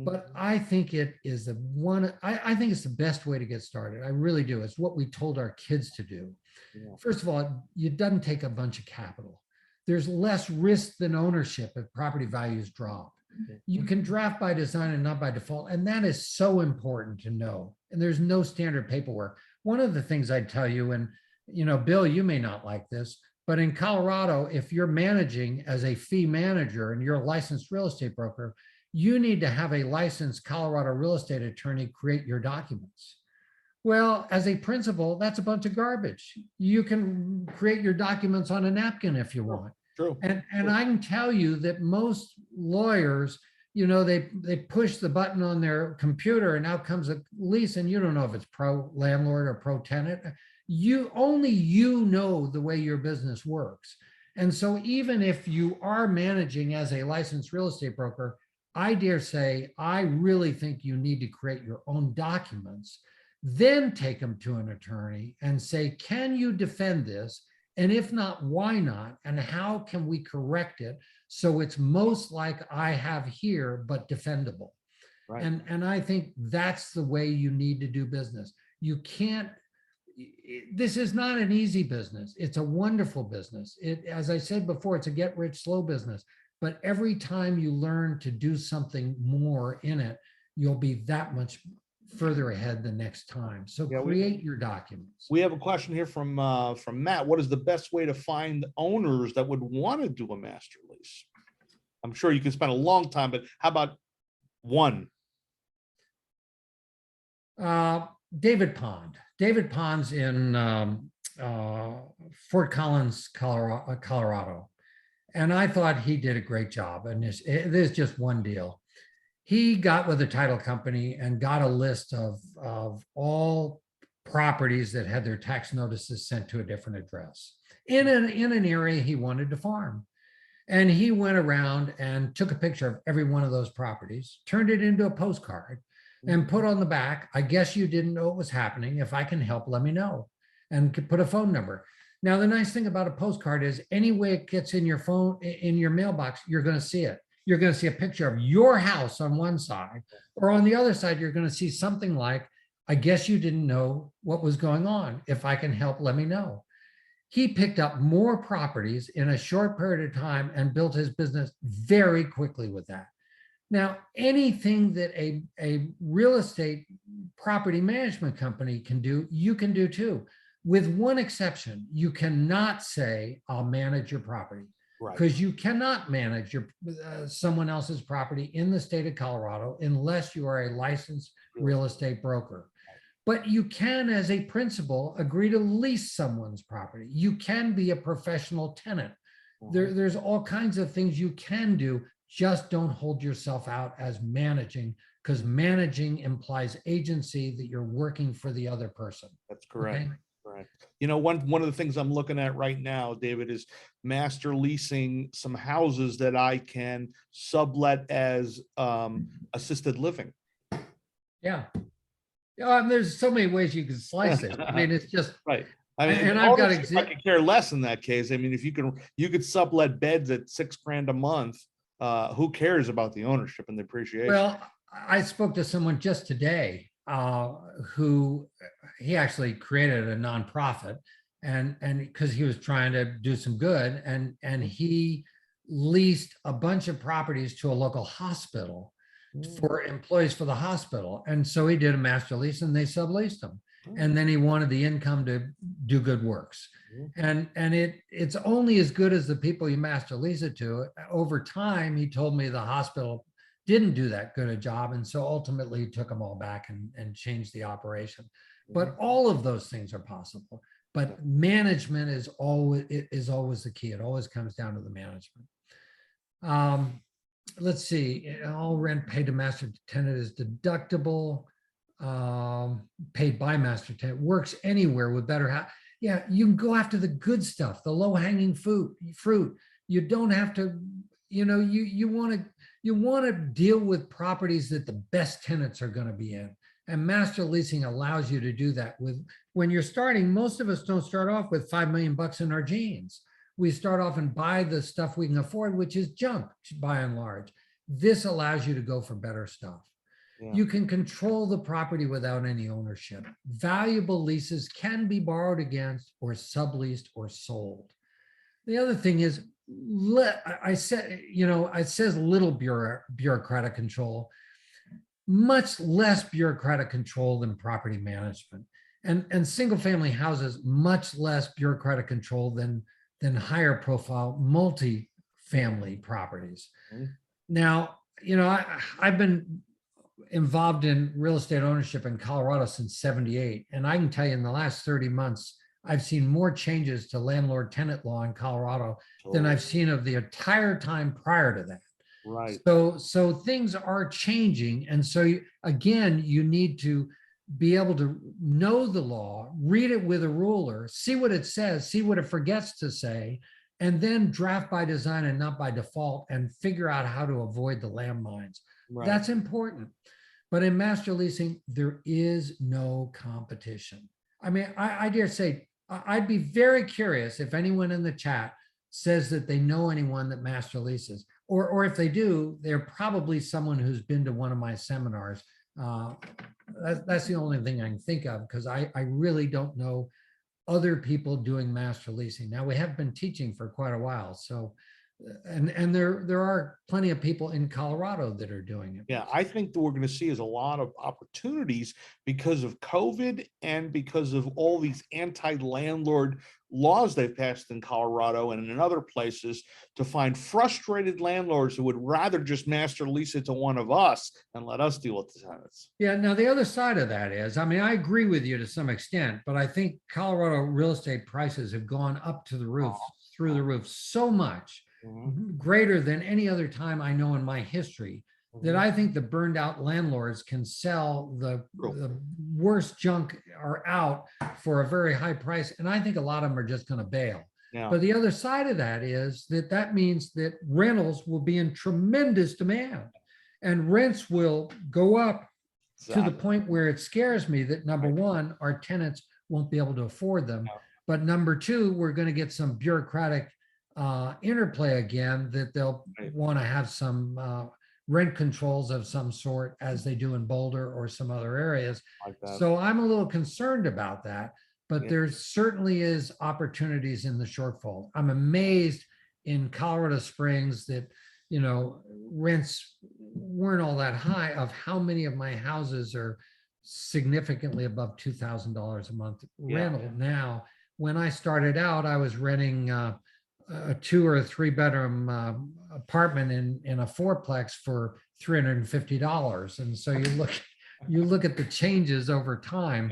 Speaker 2: but I think it is I think it's the best way to get started. I really do. It's what we told our kids to do. Yeah. First of all, it doesn't take a bunch of capital. There's less risk than ownership if property values drop. You can draft by design and not by default. And that is so important to know. And there's no standard paperwork. One of the things I'd tell you, and Bill, you may not like this, but in Colorado, if you're managing as a fee manager and you're a licensed real estate broker, you need to have a licensed Colorado real estate attorney create your documents. Well, as a principal, that's a bunch of garbage. You can create your documents on a napkin if you want.
Speaker 1: True.
Speaker 2: And I can tell you that most lawyers, they push the button on their computer and out comes a lease and you don't know if it's pro landlord or pro tenant. Only you know the way your business works. And so even if you are managing as a licensed real estate broker, I dare say, I really think you need to create your own documents, then take them to an attorney and say, can you defend this? And if not, why not? And how can we correct it so it's most like I have here, but defendable? Right. And I think that's the way you need to do business. You can't, this is not an easy business. It's a wonderful business. As I said before, it's a get rich slow business. But every time you learn to do something more in it, you'll be that much further ahead the next time. So create your documents.
Speaker 1: We have a question here from Matt. What is the best way to find owners that would want to do a master lease? I'm sure you can spend a long time, but how about one?
Speaker 2: David Pond. David Pond's in Fort Collins, Colorado. And I thought he did a great job. And there's just one deal. He got with a title company and got a list of all properties that had their tax notices sent to a different address in an area he wanted to farm. And he went around and took a picture of every one of those properties, turned it into a postcard and put on the back, I guess you didn't know what was happening. If I can help, let me know, and put a phone number. Now, the nice thing about a postcard is any way it gets in your phone, in your mailbox, you're going to see it. You're going to see a picture of your house on one side, or on the other side, you're going to see something like, I guess you didn't know what was going on. If I can help, let me know. he picked up more properties in a short period of time and built his business very quickly with that. Now, anything that a real estate property management company can do, you can do too. With one exception, you cannot say, I'll manage your property.
Speaker 1: Right.
Speaker 2: Because you cannot manage your someone else's property in the state of Colorado unless you are a licensed real estate broker. But you can, as a principal, agree to lease someone's property. You can be a professional tenant. There's all kinds of things you can do. Just don't hold yourself out as managing, because managing implies agency, that you're working for the other person.
Speaker 1: That's correct.
Speaker 2: Okay?
Speaker 1: Right. You know, one of the things I'm looking at right now, David, is master leasing some houses that I can sublet as assisted living.
Speaker 2: Yeah. There's so many ways you can slice it. I mean, it's just
Speaker 1: right. I mean,
Speaker 2: and I've got
Speaker 1: I could care less in that case. I mean, if you could sublet beds at $6,000 a month. Who cares about the ownership and the appreciation?
Speaker 2: Well, I spoke to someone just today who he actually created a nonprofit, and because he was trying to do some good, and he leased a bunch of properties to a local hospital for employees for the hospital. And so he did a master lease and they subleased them. And then he wanted the income to do good works. And it's only as good as the people you master lease it to. Over time, he told me the hospital didn't do that good a job. And so ultimately he took them all back and changed the operation. But all of those things are possible. But management is always the key. It always comes down to the management. Let's see, all rent paid to master tenant is deductible. Paid by master tenant works anywhere with better house. Yeah, you can go after the good stuff, the low hanging fruit. You don't have to, you want to deal with properties that the best tenants are going to be in. And master leasing allows you to do that. When you're starting, most of us don't start off with $5 million in our jeans. We start off and buy the stuff we can afford, which is junk by and large. This allows you to go for better stuff. Yeah. You can control the property without any ownership. Valuable leases can be borrowed against or subleased or sold. The other thing is, it says little bureaucratic control, much less bureaucratic control than property management. And single family houses, much less bureaucratic control than higher profile multi-family properties. Now, I've been involved in real estate ownership in Colorado since '78. And I can tell you in the last 30 months, I've seen more changes to landlord-tenant law in Colorado than I've seen of the entire time prior to that.
Speaker 1: Right.
Speaker 2: So things are changing. And so again, you need to be able to know the law, read it with a ruler, see what it says, see what it forgets to say, and then draft by design and not by default and figure out how to avoid the landmines. Right. That's important. But in master leasing, there is no competition. I mean, I dare say, I'd be very curious if anyone in the chat says that they know anyone that master leases, or if they do, they're probably someone who's been to one of my seminars. That's the only thing I can think of, because I really don't know other people doing master leasing. Now, we have been teaching for quite a while, so and there are plenty of people in Colorado that are doing it.
Speaker 1: Yeah, I think that we're going to see is a lot of opportunities because of COVID and because of all these anti-landlord laws they've passed in Colorado and in other places, to find frustrated landlords who would rather just master lease it to one of us and let us deal with the tenants.
Speaker 2: Yeah, now the other side of that is, I mean, I agree with you to some extent, but I think Colorado real estate prices have gone up to the roof, through the roof so much, greater than any other time I know in my history, that I think the burned out landlords can sell the worst junk or out for a very high price. And I think a lot of them are just going to bail. Yeah. But the other side of that is that means that rentals will be in tremendous demand, and rents will go up to the point where it scares me that, number one, our tenants won't be able to afford them. Yeah. But number two, we're going to get some bureaucratic interplay again, that they'll want to have some rent controls of some sort, as they do in Boulder or some other areas. Like, so I'm a little concerned about that. but
Speaker 1: Yeah.
Speaker 2: there certainly is opportunities in the shortfall. I'm amazed in Colorado Springs that, rents weren't all that high, of how many of my houses are significantly above $2,000 a month
Speaker 1: Yeah.
Speaker 2: rental now. When I started out, I was renting a 2 or 3 bedroom apartment in a fourplex for $350. And so you look at the changes over time,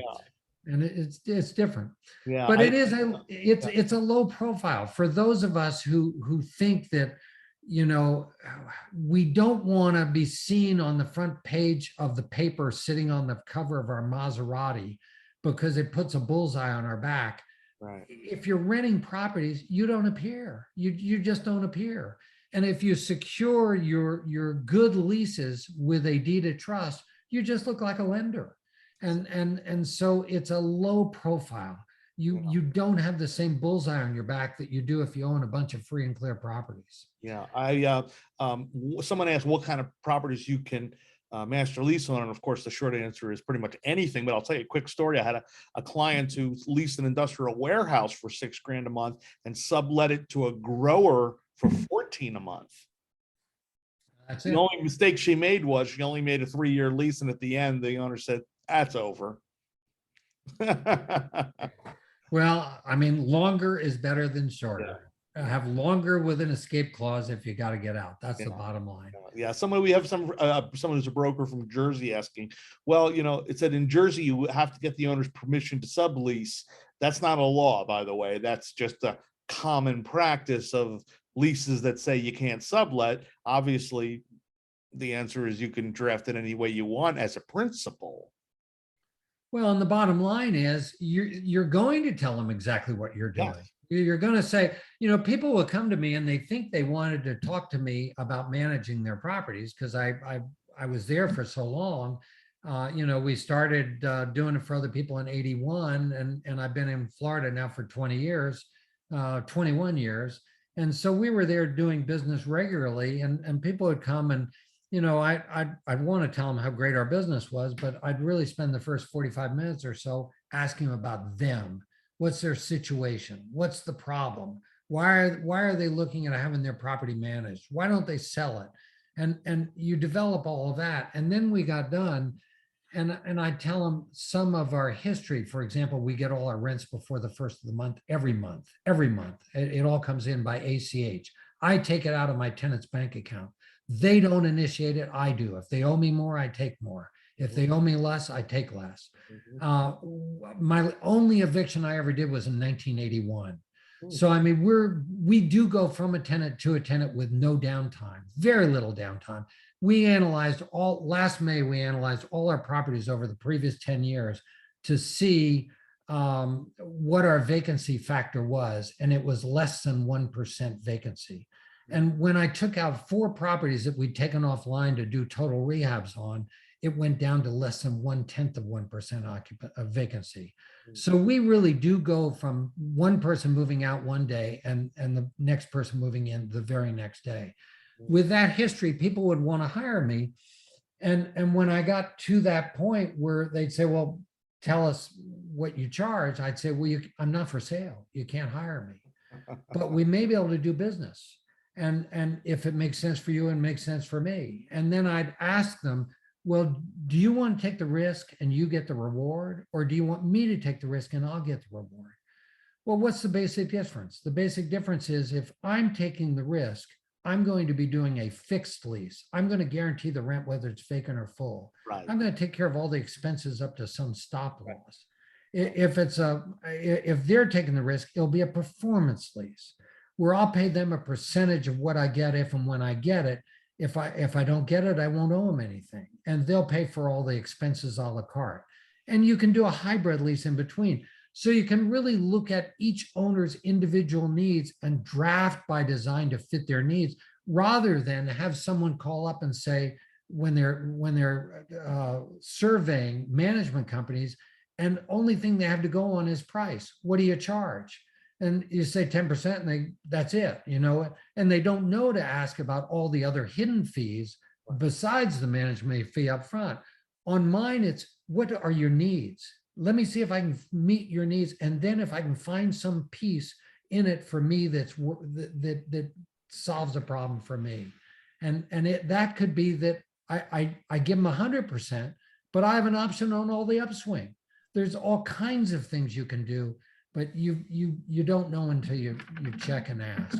Speaker 2: and it's different.
Speaker 1: Yeah.
Speaker 2: But it's a low profile for those of us who think that, we don't want to be seen on the front page of the paper sitting on the cover of our Maserati because it puts a bullseye on our back.
Speaker 1: Right.
Speaker 2: If you're renting properties, you don't appear. You just don't appear. And if you secure your good leases with a deed of trust, you just look like a lender. And so it's a low profile. You don't have the same bullseye on your back that you do if you own a bunch of free and clear properties.
Speaker 1: Yeah. Someone asked what kind of properties you can master lease on. And of course, the short answer is pretty much anything, but I'll tell you a quick story. I had a client who leased an industrial warehouse for $6,000 a month and sublet it to a grower for $14 a month.
Speaker 2: That's
Speaker 1: The
Speaker 2: it.
Speaker 1: only mistake she made was she only made a 3-year lease. And at the end, the owner said, that's over.
Speaker 2: Well, I mean, longer is better than shorter. Have longer with an escape clause if you got to get out. That's the bottom line.
Speaker 1: Yeah. We have someone who's a broker from Jersey asking, well, it said in Jersey, you have to get the owner's permission to sublease. That's not a law, by the way. That's just a common practice of leases that say you can't sublet. Obviously, the answer is you can draft it any way you want as a principle.
Speaker 2: Well, and the bottom line is you're going to tell them exactly what you're doing.
Speaker 1: Yes.
Speaker 2: You're going to say, people will come to me and they think they wanted to talk to me about managing their properties because I was there for so long. We started doing it for other people in 81, and I've been in Florida now for 21 years. And so we were there doing business regularly, and people would come and, I'd want to tell them how great our business was, but I'd really spend the first 45 minutes or so asking about them. What's their situation? What's the problem? Why are they looking at having their property managed? Why don't they sell it? And you develop all of that. And then we got done, and I tell them some of our history. For example, we get all our rents before the first of the month, every month. It all comes in by ACH. I take it out of my tenant's bank account. They don't initiate it. I do. If they owe me more, I take more. If they owe me less, I take less. My only eviction I ever did was in 1981. So, I mean, we do go from a tenant to a tenant with no downtime, very little downtime. Last May, we analyzed all our properties over the previous 10 years to see what our vacancy factor was. And it was less than 1% vacancy. And when I took out 4 properties that we'd taken offline to do total rehabs on, it went down to less than 0.1% of vacancy. So we really do go from one person moving out one day and the next person moving in the very next day. With that history, people would want to hire me. And when I got to that point where they'd say, well, tell us what you charge, I'd say, well, I'm not for sale. You can't hire me, but we may be able to do business. And if it makes sense for you and makes sense for me. And then I'd ask them, well, do you want to take the risk and you get the reward? Or do you want me to take the risk and I'll get the reward? Well, what's the basic difference? The basic difference is if I'm taking the risk, I'm going to be doing a fixed lease. I'm going to guarantee the rent, whether it's vacant or full.
Speaker 1: Right.
Speaker 2: I'm going to take care of all the expenses up to some stop loss. If they're taking the risk, it'll be a performance lease where I'll pay them a percentage of what I get if and when I get it. If I don't get it, I won't owe them anything. And they'll pay for all the expenses a la carte. And you can do a hybrid lease in between. So you can really look at each owner's individual needs and draft by design to fit their needs, rather than have someone call up and say, when they're surveying management companies, and only thing they have to go on is price. What do you charge? And you say 10% and that's it, and they don't know to ask about all the other hidden fees besides the management fee up front. On mine, it's what are your needs? let me see if I can meet your needs. And then if I can find some piece in it for me that solves a problem for me. And that could be that I give them 100%, but I have an option on all the upswing. There's all kinds of things you can do, but you don't know until you check and ask.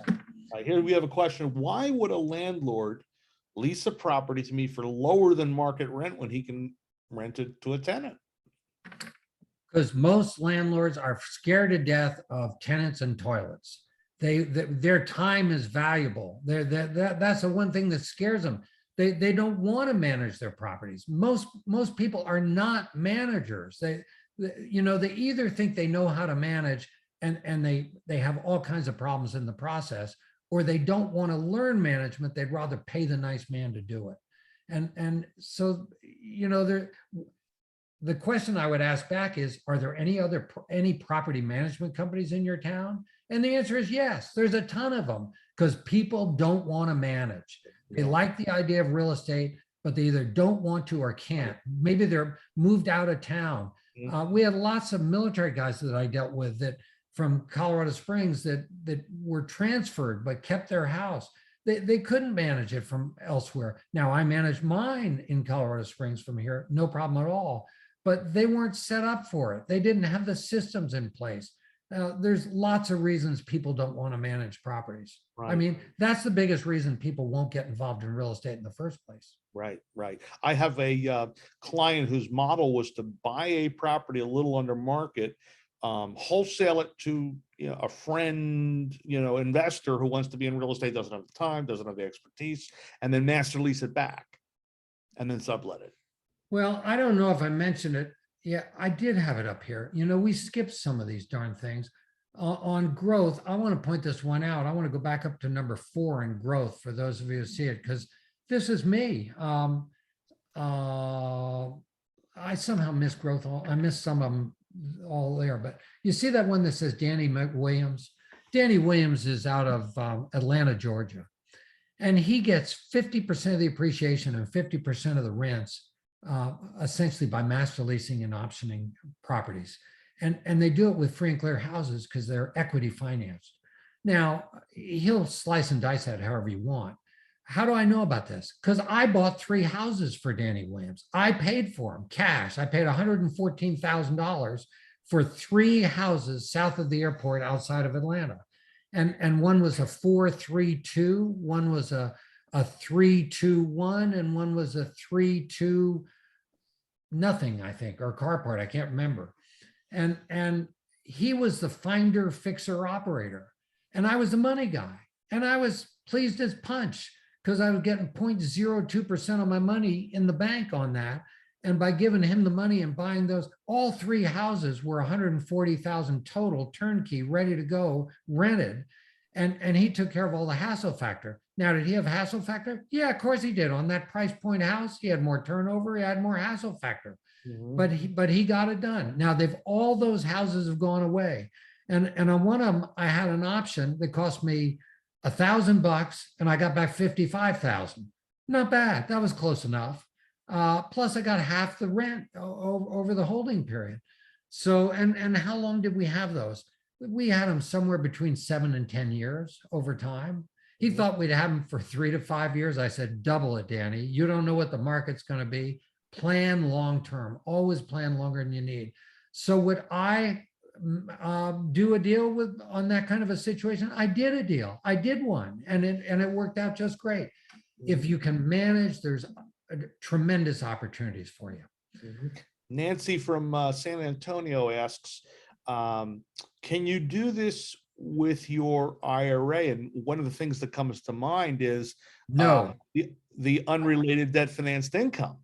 Speaker 1: Here we have a question. Why would a landlord lease a property to me for lower than market rent when he can rent it to a tenant?
Speaker 2: Because most landlords are scared to death of tenants and toilets. Their time is valuable. That's the one thing that scares them. They don't want to manage their properties. Most people are not managers. They either think they know how to manage and they have all kinds of problems in the process, or they don't want to learn management. They'd rather pay the nice man to do it. And so, the question I would ask back is, are there any property management companies in your town? And the answer is yes, there's a ton of them, because people don't want to manage. They like the idea of real estate, but they either don't want to or can't. Maybe they're moved out of town. We had lots of military guys that I dealt with that from Colorado Springs that were transferred but kept their house. They couldn't manage it from elsewhere. Now I manage mine in Colorado Springs from here, no problem at all. But they weren't set up for it. They didn't have the systems in place. There's lots of reasons people don't want to manage properties. Right. I mean, that's the biggest reason people won't get involved in real estate in the first place.
Speaker 1: Right. I have a client whose model was to buy a property a little under market, wholesale it to a friend, investor who wants to be in real estate, doesn't have the time, doesn't have the expertise, and then master lease it back and then sublet it.
Speaker 2: Well, I don't know if I mentioned it. Yeah, I did have it up here. We skipped some of these darn things. On growth, I want to point this one out. I want to go back up to number 4 in growth for those of you who see it, because this is me. I somehow missed growth. I missed some of them all there, but you see that one that says Danny Williams? Danny Williams is out of Atlanta, Georgia, and he gets 50% of the appreciation and 50% of the rents, essentially by master leasing and optioning properties. And they do it with free and clear houses because they're equity financed. Now, he'll slice and dice that however you want. How do I know about this? Because I bought 3 houses for Danny Williams. I paid for them cash. I paid $114,000 for 3 houses south of the airport outside of Atlanta. And one was a 432, one was a 321, and one was a 32 nothing, I think, or carport, I can't remember. And he was the finder, fixer, operator, and I was the money guy. And I was pleased as punch because I was getting 0.02% of my money in the bank on that. And by giving him the money and buying those, all 3 houses were 140,000 total, turnkey, ready to go, rented. And he took care of all the hassle factor. Now, did he have hassle factor? Yeah, of course he did. On that price point house, he had more turnover, he had more hassle factor. Mm-hmm. But he got it done. Now all those houses have gone away. And on one of them, I had an option that cost me $1,000 and I got back 55,000. Not bad. That was close enough. Plus I got half the rent over the holding period. So, and how long did we have those? We had them somewhere between 7 and 10 years over time. He thought we'd have them for 3 to 5 years. I said, double it, Danny. You don't know what the market's going to be. Plan long-term, always plan longer than you need. So would I do a deal on that kind of a situation? I did a deal. I did one, and it worked out just great. If you can manage, there's tremendous opportunities for you.
Speaker 1: Nancy from San Antonio asks, can you do this with your IRA? And one of the things that comes to mind is
Speaker 2: no,
Speaker 1: the unrelated debt financed income.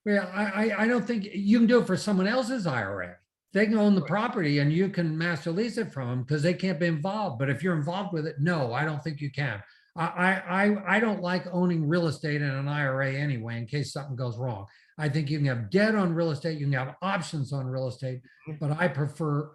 Speaker 2: Well, I don't think you can do it for someone else's IRA. They can own the property and you can master lease it from them because they can't be involved. But if you're involved with it, no, I don't think you can. I don't like owning real estate in an IRA anyway, in case something goes wrong. I think you can have debt on real estate, you can have options on real estate, but I prefer,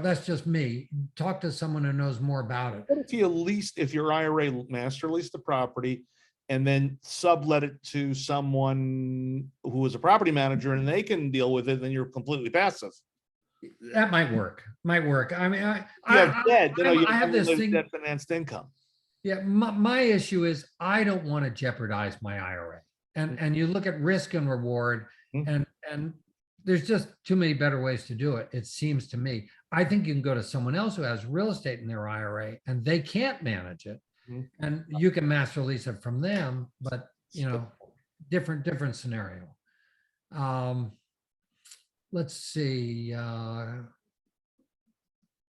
Speaker 2: that's just me. Talk to someone who knows more about it.
Speaker 1: What if your IRA master lease the property and then sublet it to someone who is a property manager and they can deal with it, then you're completely passive?
Speaker 2: That might work. Might work. I mean,
Speaker 1: You have debt, you know, you
Speaker 2: I have this
Speaker 1: have
Speaker 2: thing.
Speaker 1: debt financed income.
Speaker 2: Yeah, my issue is I don't want to jeopardize my IRA. And you look at risk and reward,
Speaker 1: Mhm.
Speaker 2: and there's just too many better ways to do it. It seems to me. I think you can go to someone else who has real estate in their IRA and they can't manage it,
Speaker 1: Mhm.
Speaker 2: and you can master lease it from them. But different scenario. Um, let's see.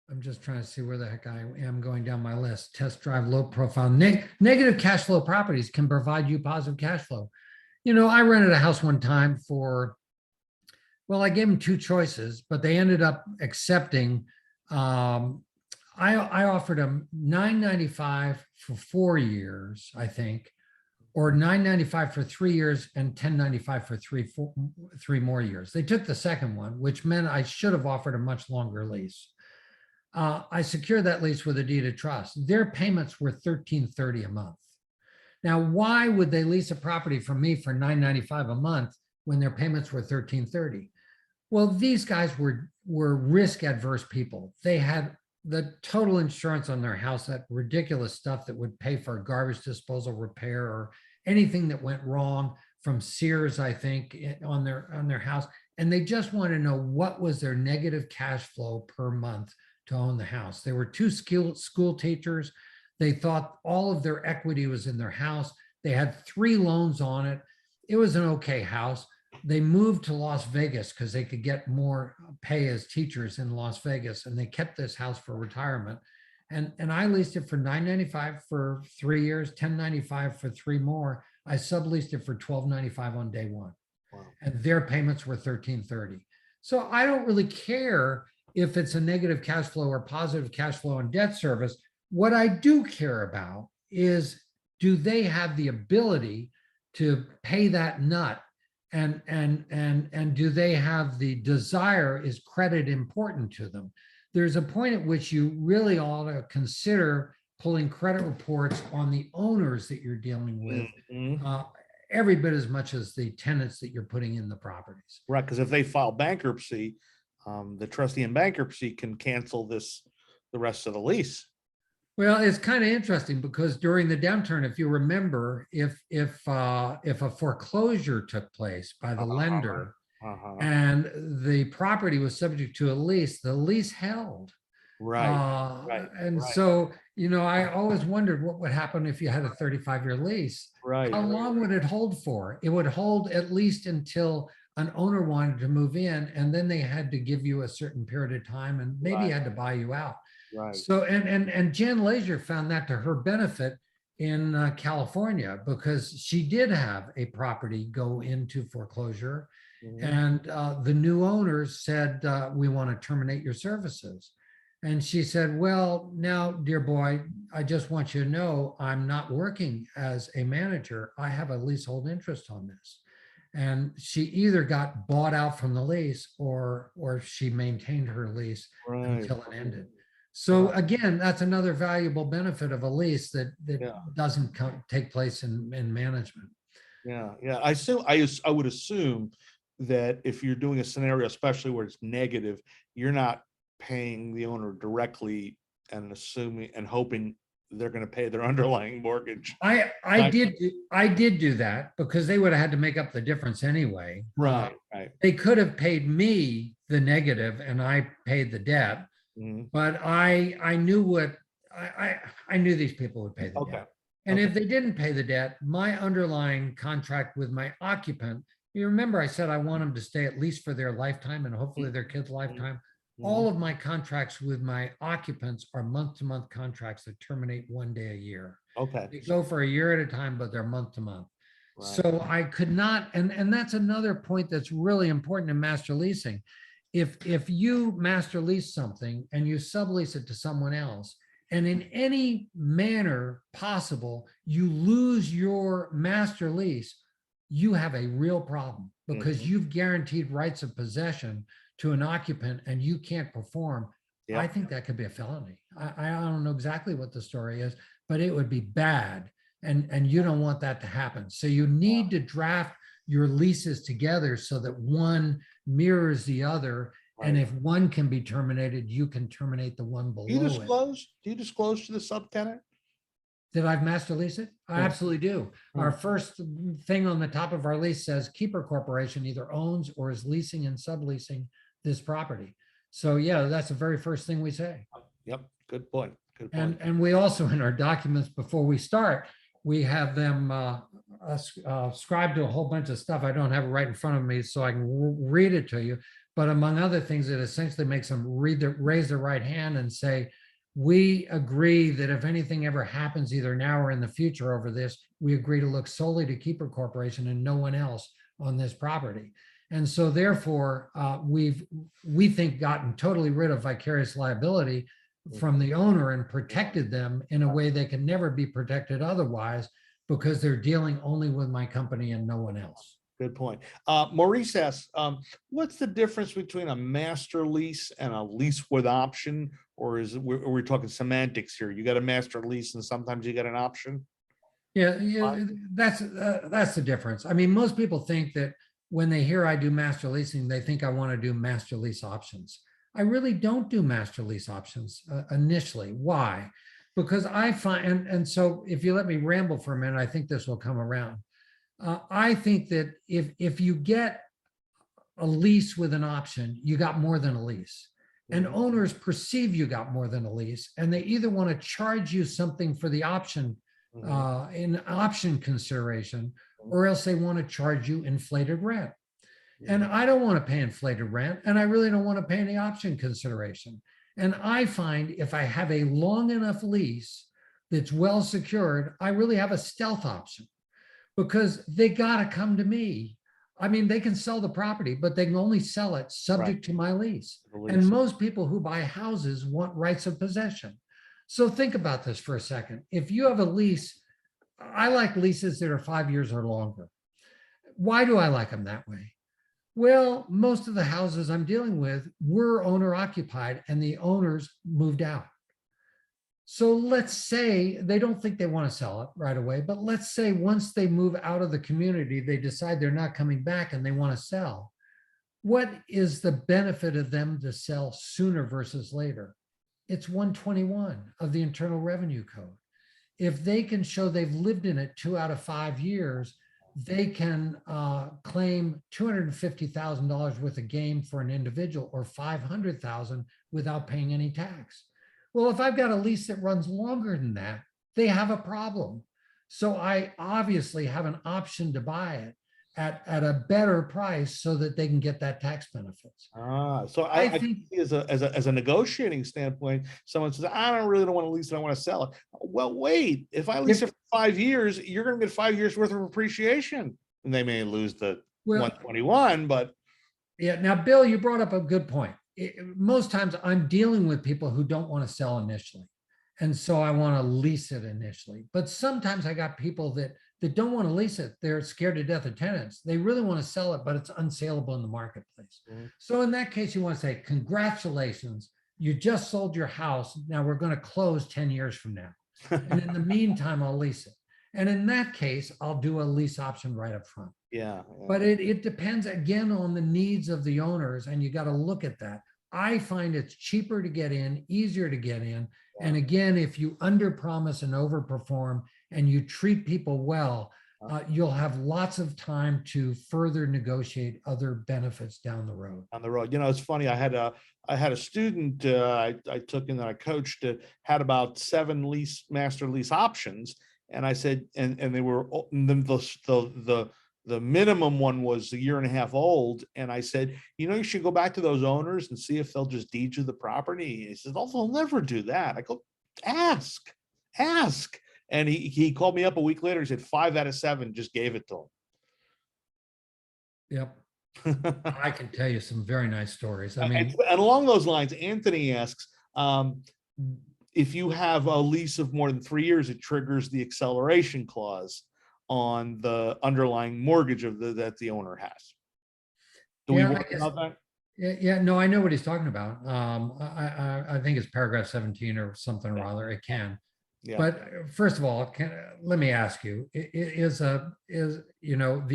Speaker 2: I'm just trying to see where the heck I am going down my list. Test drive low profile. Negative cash flow properties can provide you positive cash flow. I rented a house one time for, well, I gave them two choices, but they ended up accepting. I offered them $995 for 4 years, I think, or $995 for 3 years and $1095 for three more years. They took the second one, which meant I should have offered a much longer lease. I secured that lease with a deed of trust. Their payments were $1,330 a month. Now, why would they lease a property from me for $995 a month when their payments were $1,330? Well, these guys were risk adverse people. They had the total insurance on their house, that ridiculous stuff that would pay for a garbage disposal repair or anything that went wrong from Sears, I think, on their house. And they just want to know what was their negative cash flow per month to own the house. They were two school teachers. They thought all of their equity was in their house. They had 3 loans on it. It was an okay house. They moved to Las Vegas because they could get more pay as teachers in Las Vegas, and they kept this house for retirement. And I leased it for $995 for 3 years, $1095 for 3 more. I subleased it for $1295 on day one. Wow. And their payments were $1,330. So I don't really care if it's a negative cash flow or positive cash flow on debt service. What I do care about is, do they have the ability to pay that nut? And do they have the desire? Is credit important to them? There's a point at which you really ought to consider pulling credit reports on the owners that you're dealing with, every bit as much as the tenants that you're putting in the properties.
Speaker 1: Right, because if they file bankruptcy, the trustee in bankruptcy can cancel the rest of the lease.
Speaker 2: Well, it's kind of interesting because during the downturn, if you remember, if a foreclosure took place by the lender and the property was subject to a lease, the lease held.
Speaker 1: Right.
Speaker 2: And so, I always wondered what would happen if you had a 35-year lease.
Speaker 1: Right.
Speaker 2: How long would it hold for? It would hold at least until an owner wanted to move in, and then they had to give you a certain period of time and maybe had to buy you out.
Speaker 1: Right.
Speaker 2: So, and Jan Laser found that to her benefit in California, because she did have a property go into foreclosure, and the new owners said, we want to terminate your services. And she said, well, now, dear boy, I just want you to know I'm not working as a manager. I have a leasehold interest on this. And she either got bought out from the lease or she maintained her lease until it ended. So again, that's another valuable benefit of a lease that doesn't take place in management.
Speaker 1: Yeah. I would assume that if you're doing a scenario, especially where it's negative, you're not paying the owner directly and assuming and hoping they're going to pay their underlying mortgage.
Speaker 2: I did do that because they would have had to make up the difference anyway.
Speaker 1: Right.
Speaker 2: They could have paid me the negative and I paid the debt. But I knew I knew these people would pay the debt. And if they didn't pay the debt, my underlying contract with my occupant, you remember I said I want them to stay at least for their lifetime and hopefully their kids' lifetime. All of my contracts with my occupants are month-to-month contracts that terminate 1 day a year. They go for a year at a time, but they're month-to-month. Right. So I could not, and that's another point that's really important in master leasing. If you master lease something and you sublease it to someone else, and in any manner possible, you lose your master lease, you have a real problem because you've guaranteed rights of possession to an occupant and you can't perform. I think that could be a felony. I don't know exactly what the story is, but it would be bad. And you don't want that to happen. So you need to draft your leases together so that one mirrors the other. And
Speaker 1: Right.
Speaker 2: if one can be terminated, you can terminate the one
Speaker 1: Do you
Speaker 2: below it.
Speaker 1: disclose? Do you disclose to the subtenant?
Speaker 2: Did I master lease it? I
Speaker 1: Yeah.
Speaker 2: absolutely do.
Speaker 1: Hmm.
Speaker 2: Our first thing on the top of our lease says Keeper Corporation either owns or is leasing and subleasing this property. So yeah, that's the very first thing we say.
Speaker 1: Yep. Good point. Good
Speaker 2: And,
Speaker 1: point.
Speaker 2: and we also, in our documents before we start, we have them ascribe to a whole bunch of stuff. I don't have it right in front of me, so I can read it to you. But among other things, it essentially makes them raise their right hand and say, we agree that if anything ever happens, either now or in the future over this, we agree to look solely to Keeper Corporation and no one else on this property. And so therefore, we think gotten totally rid of vicarious liability from the owner and protected them in a way they can never be protected otherwise, because they're dealing only with my company and no one else.
Speaker 1: Good point. Maurice asks, what's the difference between a master lease and a lease with option? Or we're talking semantics here? You got a master lease and sometimes you get an option?
Speaker 2: Yeah, that's the difference. I mean, most people think that when they hear I do master leasing, they think I want to do master lease options. I really don't do master lease options initially. Why? Because I find, and so if you let me ramble for a minute, I think this will come around. I think that if you get a lease with an option, you got more than a lease. And owners perceive you got more than a lease, and they either want to charge you something for the option in option consideration, or else they want to charge you inflated rent. And I don't want to pay inflated rent, and I really don't want to pay any option consideration. And I find if I have a long enough lease that's well secured, I really have a stealth option, because they got to come to me. I mean, they can sell the property, but they can only sell it subject to my lease. And most people who buy houses want rights of possession. So think about this for a second. If you have a lease, I like leases that are 5 years or longer. Why do I like them that way? Well, most of the houses I'm dealing with were owner occupied and the owners moved out. So let's say they don't think they want to sell it right away, but let's say once they move out of the community, they decide they're not coming back and they want to sell. What is the benefit of them to sell sooner versus later? It's 121 of the Internal Revenue Code. If they can show they've lived in it 2 out of 5 years, they can claim $250,000 worth of gain for an individual, or $500,000 without paying any tax. Well, if I've got a lease that runs longer than that, they have a problem. So I obviously have an option to buy it at a better price so that they can get that tax benefits.
Speaker 1: So I think as a negotiating standpoint, someone says, I don't want to lease it, I want to sell it. Well, wait, if I lease it for 5 years, you're going to get 5 years worth of appreciation. And they may lose the 121, but.
Speaker 2: Yeah. Now, Bill, you brought up a good point. Most times I'm dealing with people who don't want to sell initially. And so I want to lease it initially. But sometimes I got people that don't want to lease it. They're scared to death of tenants. They really want to sell it, but it's unsaleable in the marketplace. So in that case, you want to say, congratulations, you just sold your house. Now we're going to close 10 years from now. And in the meantime, I'll lease it. And in that case, I'll do a lease option right up front.
Speaker 1: Yeah.
Speaker 2: But it depends again on the needs of the owners, and you got to look at that. I find it's cheaper to get in, easier to get in. And again, if you underpromise and overperform and you treat people well, you'll have lots of time to further negotiate other benefits down the road.
Speaker 1: It's funny. I had a student I took in that I coached, had about 7 master lease options. And I said, and they were the minimum one was 1.5 years old. And I said, you should go back to those owners and see if they'll just deed you the property. And he says, oh, they'll never do that. I go, ask. And he called me up a week later. He said 5 out of 7 just gave it to
Speaker 2: him. Yep. I can tell you some very nice stories. I mean,
Speaker 1: and along those lines, Anthony asks, if you have a lease of more than 3 years, it triggers the acceleration clause on the underlying mortgage that the owner has. Do we worry about that?
Speaker 2: Yeah, no, I know what he's talking about. I think it's paragraph 17 or something or other. It can. Yeah. But first of all, let me ask you: the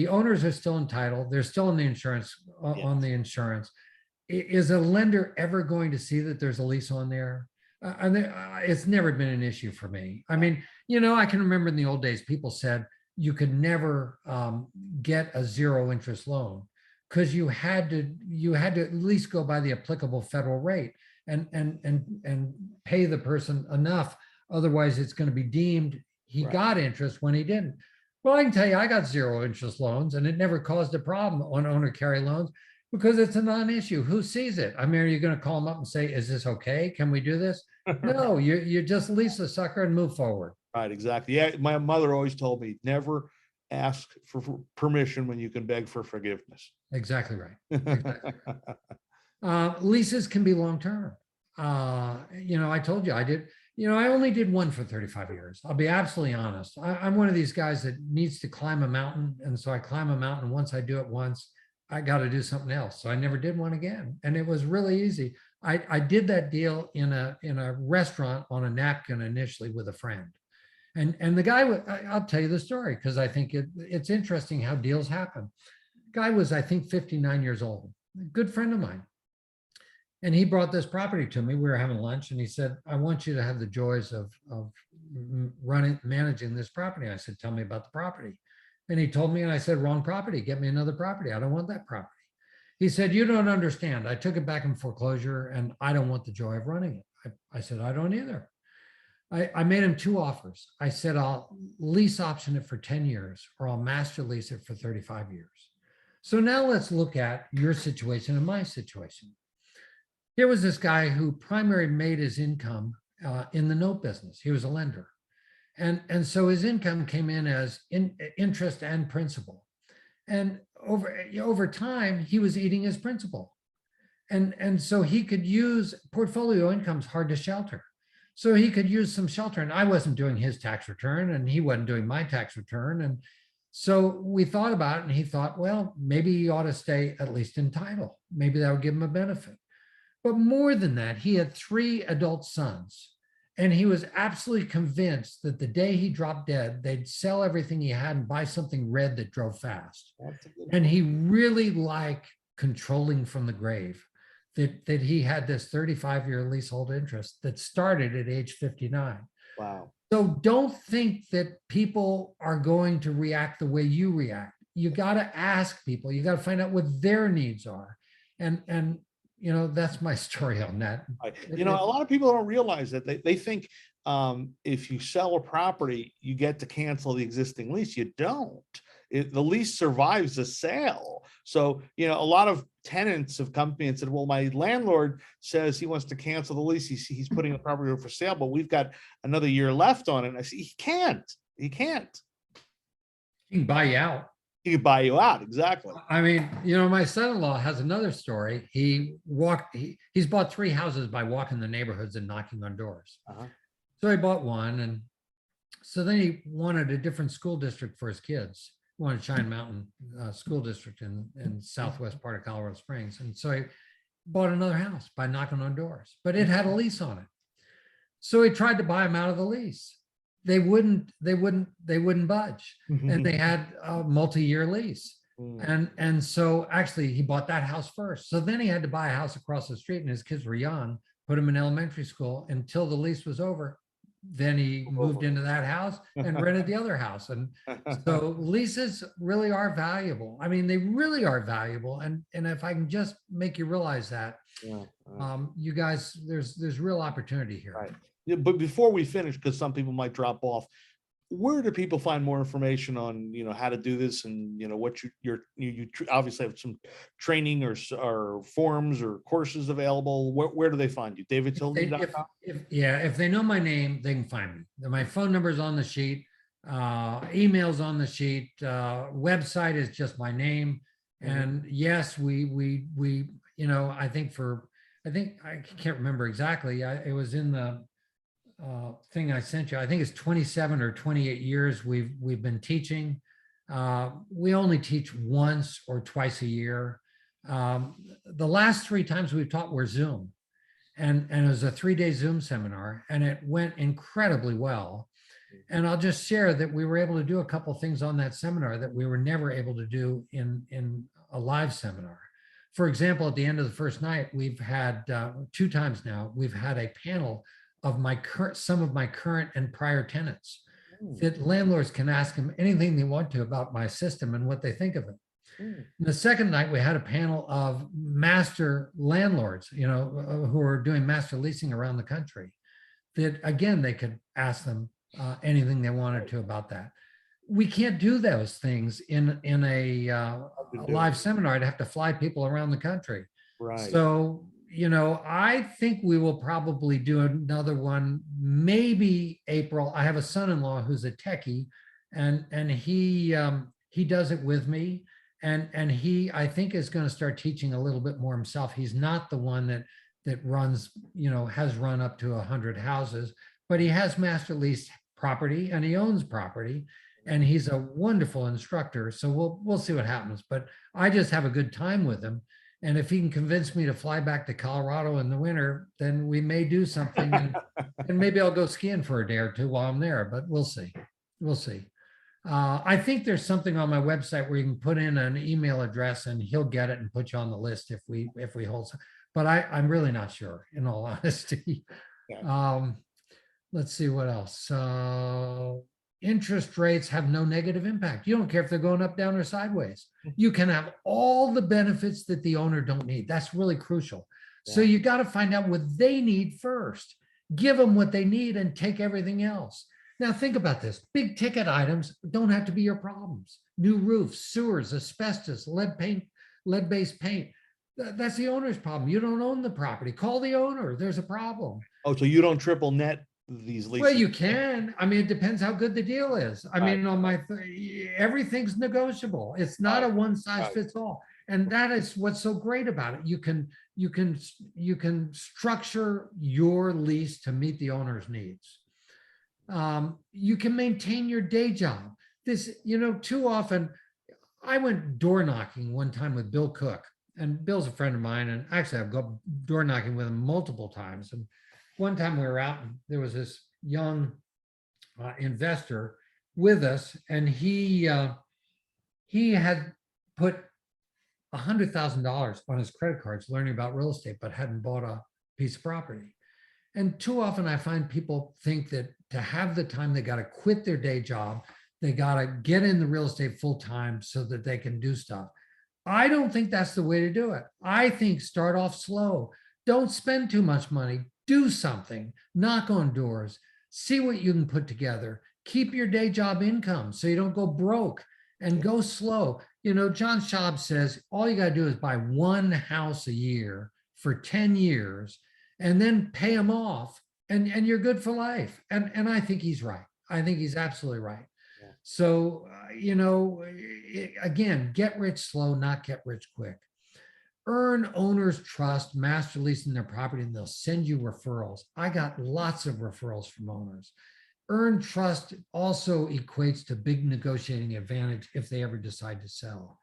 Speaker 2: owners are still entitled? They're still on the insurance. On the insurance, is a lender ever going to see that there's a lease on there? It's never been an issue for me. I mean, I can remember in the old days, people said you could never get a zero interest loan because you had to at least go by the applicable federal rate and pay the person enough. Otherwise, it's going to be deemed he got interest when he didn't. Well, I can tell you, I got zero interest loans, and it never caused a problem on owner carry loans because it's a non-issue. Who sees it? I mean, are you going to call them up and say, "Is this okay? Can we do this?" No, you just lease the sucker and move forward.
Speaker 1: Right, exactly. Yeah, my mother always told me, never ask for permission when you can beg for forgiveness.
Speaker 2: Exactly right. Exactly right. Leases can be long-term. I told you I did. I only did one for 35 years. I'll be absolutely honest. I'm one of these guys that needs to climb a mountain. And so I climb a mountain. Once I do it once, I got to do something else. So I never did one again. And it was really easy. I did that deal in a restaurant on a napkin initially with a friend. And the guy, I'll tell you the story because I think it's interesting how deals happen. Guy was, I think, 59 years old, a good friend of mine. And he brought this property to me. We were having lunch and he said, "I want you to have the joys of managing this property." I said, "Tell me about the property." And he told me, and I said, "Wrong property. Get me another property. I don't want that property." He said, "You don't understand. I took it back in foreclosure and I don't want the joy of running it." I said, "I don't either." I made him two offers. I said, "I'll lease option it for 10 years or I'll master lease it for 35 years. So now let's look at your situation and my situation. Here was this guy who primarily made his income in the note business. He was a lender. And so his income came in as interest and principal. And over time, he was eating his principal. And so he could use portfolio income's hard to shelter. So he could use some shelter. And I wasn't doing his tax return and he wasn't doing my tax return. And so we thought about it and he thought, well, maybe he ought to stay at least in title. Maybe that would give him a benefit. But more than that, he had 3 adult sons, and he was absolutely convinced that the day he dropped dead, they'd sell everything he had and buy something red that drove fast. And he really liked controlling from the grave, that he had this 35-year leasehold interest that started at age 59.
Speaker 1: Wow.
Speaker 2: So don't think that people are going to react the way you react. You got to ask people. You got to find out what their needs are. And that's my story on that.
Speaker 1: A lot of people don't realize that they think if you sell a property, you get to cancel the existing lease. You don't. The lease survives the sale. So, a lot of tenants have come to me and said, "Well, my landlord says he wants to cancel the lease. He's putting the property for sale, but we've got another year left on it." And I say, he can't. He
Speaker 2: can buy you out.
Speaker 1: He can buy you out. Exactly.
Speaker 2: I mean, my son-in-law has another story. He's bought 3 houses by walking the neighborhoods and knocking on doors. So he bought one. And so then he wanted a different school district for his kids. He wanted Cheyenne Mountain School District in southwest part of Colorado Springs. And so he bought another house by knocking on doors, but it had a lease on it. So he tried to buy him out of the lease. They wouldn't budge. And they had a multi-year lease. And so actually he bought that house first. So then he had to buy a house across the street and his kids were young, put them in elementary school until the lease was over. Then he moved into that house and rented the other house. And so leases really are valuable. I mean, they really are valuable. And if I can just make you realize that, you guys, there's real opportunity here.
Speaker 1: Right. Yeah, but before we finish, because some people might drop off, where do people find more information on, how to do this and, what you obviously have some training or forums or courses available. Where do they find you? DavidTilney.com?
Speaker 2: If they know my name, they can find me. My phone number is on the sheet, email's on the sheet, website is just my name. And yes, we I think I can't remember exactly. It was in the thing I sent you. I think it's 27 or 28 years we've been teaching. We only teach once or twice a year. The last 3 times we've taught were Zoom, and it was a 3-day Zoom seminar, and it went incredibly well. And I'll just share that we were able to do a couple things on that seminar that we were never able to do in a live seminar. For example, at the end of the first night, we've had 2 times now, we've had a panel of some of my current and prior tenants that landlords can ask them anything they want to about my system and what they think of it. The second night, we had a panel of master landlords, who are doing master leasing around the country, that again, they could ask them anything they wanted to about that. We can't do those things in a live seminar. I'd have to fly people around the country.
Speaker 1: Right.
Speaker 2: So, I think we will probably do another one, maybe April. I have a son-in-law who's a techie, and he does it with me. And he, I think, is going to start teaching a little bit more himself. He's not the one that runs, has run up to 100 houses, but he has master leased property and he owns property, and he's a wonderful instructor. So we'll see what happens. But I just have a good time with him. And if he can convince me to fly back to Colorado in the winter, then we may do something, and maybe I'll go skiing for a day or two while I'm there. But we'll see. We'll see. I think there's something on my website where you can put in an email address and he'll get it and put you on the list if we hold some, but I'm really not sure, in all honesty.
Speaker 1: Yeah.
Speaker 2: Let's see what else. Interest rates have no negative impact. You don't care if they're going up, down, or sideways. You can have all the benefits that the owner don't need. That's really crucial. So you got to find out what they need first, give them what they need, and take everything else. Now think about this. Big ticket items don't have to be your problems. New roofs, sewers, asbestos, lead-based paint. That's the owner's problem. You don't own the property. Call the owner. There's a problem.
Speaker 1: Oh, so you don't triple net these leases?
Speaker 2: Well, you can. I mean, it depends how good the deal is. I mean, on everything's negotiable. It's not a one size fits all. And that is what's so great about it. You can structure your lease to meet the owner's needs. You can maintain your day job. Too often, I went door knocking one time with Bill Cook, and Bill's a friend of mine, and actually I've got door knocking with him multiple times. And one time we were out, and there was this young investor with us, and he had put $100,000 on his credit cards learning about real estate, but hadn't bought a piece of property. And too often I find people think that to have the time, they got to quit their day job. They got to get in the real estate full time so that they can do stuff. I don't think that's the way to do it. I think start off slow. Don't spend too much money. Do something. Knock on doors. See what you can put together. Keep your day job income so you don't go broke, and go slow. John Schaub says all you got to do is buy one house a year for 10 years and then pay them off, and you're good for life. And I think he's right. I think he's absolutely right. Yeah. So, again, get rich slow, not get rich quick. Earn owners' trust, master leasing their property, and they'll send you referrals. I got lots of referrals from owners. Earn trust also equates to big negotiating advantage if they ever decide to sell.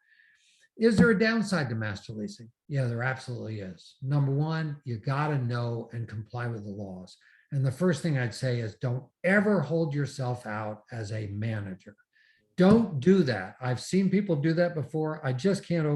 Speaker 2: Is there a downside to master leasing? Yeah, there absolutely is. Number one, you got to know and comply with the laws. And the first thing I'd say is don't ever hold yourself out as a manager. Don't do that. I've seen people do that before. I just can't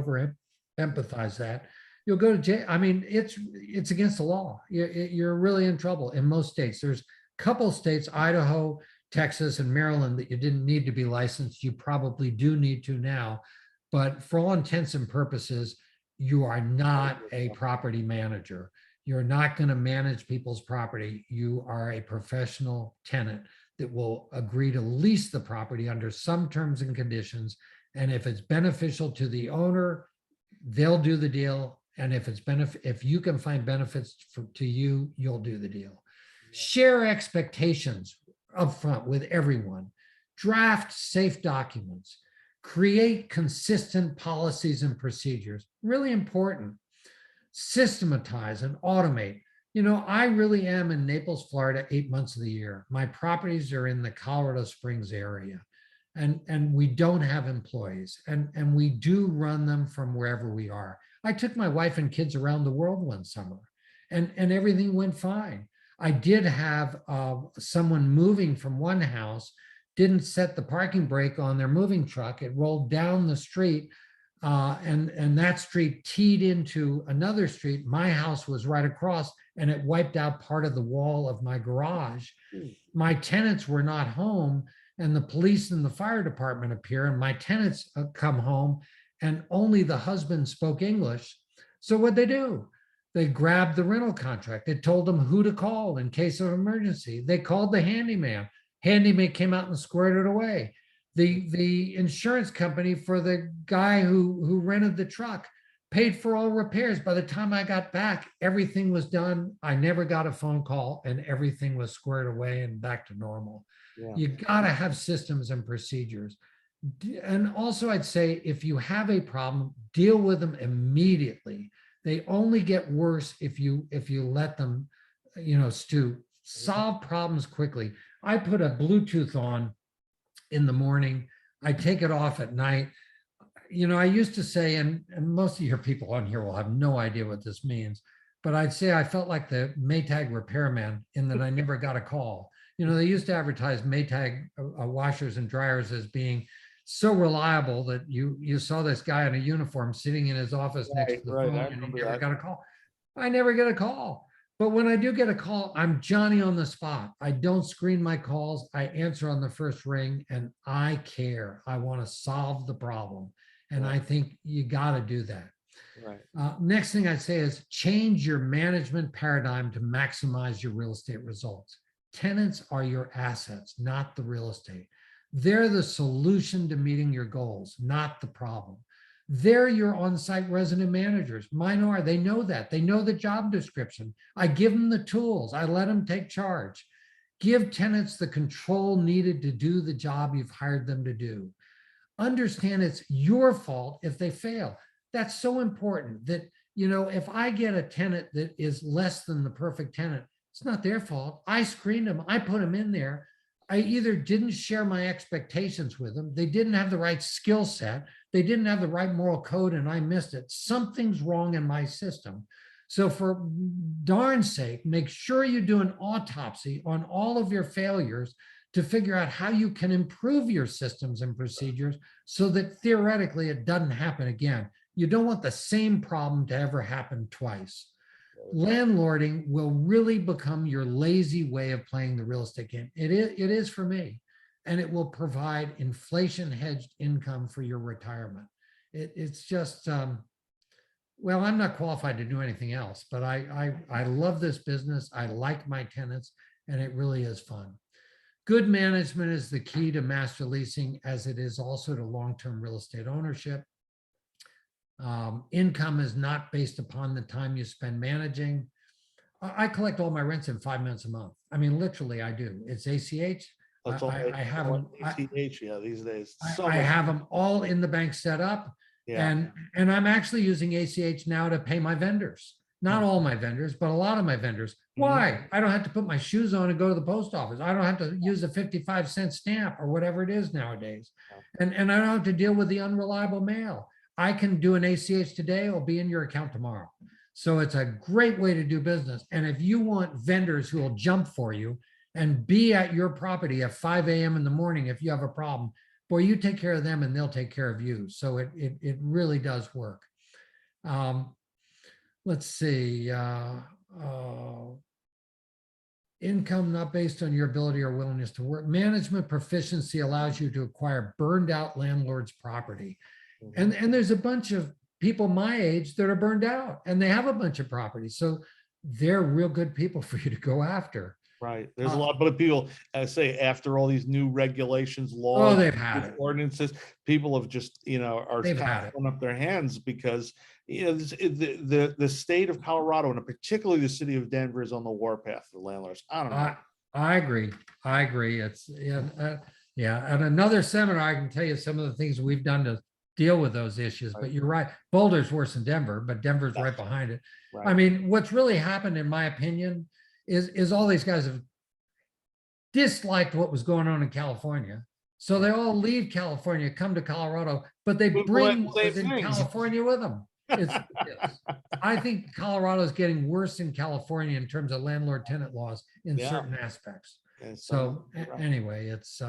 Speaker 2: empathize that. You'll go to jail. I mean, it's against the law. You're really in trouble in most states. There's a couple of states, Idaho, Texas, and Maryland, that you didn't need to be licensed. You probably do need to now. But for all intents and purposes, you are not a property manager. You're not going to manage people's property. You are a professional tenant that will agree to lease the property under some terms and conditions. And if it's beneficial to the owner, they'll do the deal. And if you can find benefits to you, you'll do the deal. Share expectations upfront with everyone. Draft safe documents. Create consistent policies and procedures. Really important. Systematize and automate. I really am in Naples, Florida, 8 months of the year. My properties are in the Colorado Springs area, and we don't have employees, and we do run them from wherever we are. I took my wife and kids around the world one summer, and everything went fine. I did have someone moving from one house, didn't set the parking brake on their moving truck. It rolled down the street and that street teed into another street. My house was right across, and it wiped out part of the wall of my garage. My tenants were not home, and the police and the fire department appear, and my tenants come home, and only the husband spoke English. So what'd they do? They grabbed the rental contract. It told them who to call in case of emergency. They called the handyman. Handyman came out and squared it away. The insurance company for the guy who rented the truck paid for all repairs. By the time I got back, everything was done. I never got a phone call, and everything was squared away and back to normal.
Speaker 1: Yeah.
Speaker 2: You got to have systems and procedures. And also, I'd say if you have a problem, deal with them immediately. They only get worse if you let them, stew. Solve problems quickly. I put a Bluetooth on in the morning. I take it off at night. I used to say, and most of your people on here will have no idea what this means, but I'd say I felt like the Maytag repairman in that I never got a call. They used to advertise Maytag washers and dryers as being so reliable that you saw this guy in a uniform sitting in his office next to the phone, and he never got a call. I never get a call. But when I do get a call, I'm Johnny on the spot. I don't screen my calls. I answer on the first ring, and I care. I want to solve the problem. And I think you got to do that.
Speaker 1: Right.
Speaker 2: Next thing I'd say is change your management paradigm to maximize your real estate results. Tenants are your assets, not the real estate. They're the solution to meeting your goals, not the problem. They're your on-site resident managers. Mine are. They know that. They know the job description. I give them the tools. I let them take charge. Give tenants the control needed to do the job you've hired them to do. Understand it's your fault if they fail. That's so important that, if I get a tenant that is less than the perfect tenant, it's not their fault. I screened them. I put them in there. I either didn't share my expectations with them. They didn't have the right skill set. They didn't have the right moral code, and I missed it. Something's wrong in my system. So for darn's sake, make sure you do an autopsy on all of your failures to figure out how you can improve your systems and procedures so that theoretically it doesn't happen again. You don't want the same problem to ever happen twice. Landlording will really become your lazy way of playing the real estate game. It is for me, and it will provide inflation hedged income for your retirement. It's just, well, I'm not qualified to do anything else, but I love this business. I like my tenants, and it really is fun. Good management is the key to master leasing, as it is also to long-term real estate ownership. Income is not based upon the time you spend managing. I collect all my rents in 5 minutes a month. I mean, literally, I do. It's ACH.
Speaker 1: That's all
Speaker 2: I have them.
Speaker 1: ACH, yeah, these days.
Speaker 2: I have them all in the bank set up,
Speaker 1: Yeah.
Speaker 2: and I'm actually using ACH now to pay my vendors. Not all my vendors, but a lot of my vendors. Why? I don't have to put my shoes on and go to the post office. I don't have to use a 55-cent stamp or whatever it is nowadays. And I don't have to deal with the unreliable mail. I can do an ACH today, it'll be in your account tomorrow. So it's a great way to do business. And if you want vendors who will jump for you and be at your property at 5 a.m. in the morning, if you have a problem, boy, you take care of them and they'll take care of you. So it really does work. Let's see. Income not based on your ability or willingness to work. Management proficiency allows you to acquire burned out landlord's property. And there's a bunch of people my age that are burned out, and they have a bunch of properties. So they're real good people for you to go after.
Speaker 1: Right. There's a lot of people, I say, after all these new regulations, laws,
Speaker 2: they've had it.
Speaker 1: Ordinances, people have just, are
Speaker 2: They've
Speaker 1: kind
Speaker 2: had
Speaker 1: of throwing up their hands because, the state of Colorado, and particularly the city of Denver, is on the warpath for landlords. I don't know.
Speaker 2: I agree. It's yeah. At another seminar, I can tell you some of the things we've done to deal with those issues, but you're right. Boulder's worse than Denver, but Denver's right behind it.
Speaker 1: Right.
Speaker 2: I mean, what's really happened, in my opinion, is all these guys have disliked what was going on in California. So they all leave California, come to Colorado, but they bring what was in California with them. I think Colorado is getting worse in California in terms of landlord tenant laws in certain aspects. So anyway, it's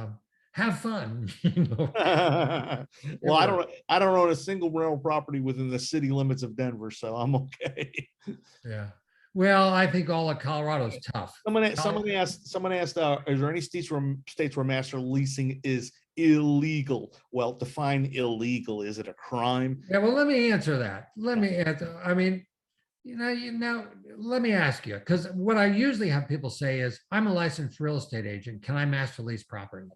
Speaker 2: have fun. You know, it
Speaker 1: Well,
Speaker 2: works.
Speaker 1: I don't own a single rental property within the city limits of Denver, so I'm okay.
Speaker 2: Yeah. Well, I think all of Colorado's tough.
Speaker 1: Someone asked, is there any states where master leasing is illegal? Well, define illegal. Is it a crime?
Speaker 2: Yeah, well, let me answer that. Let me answer. I mean, let me ask you, because what I usually have people say is, I'm a licensed real estate agent. Can I master lease property?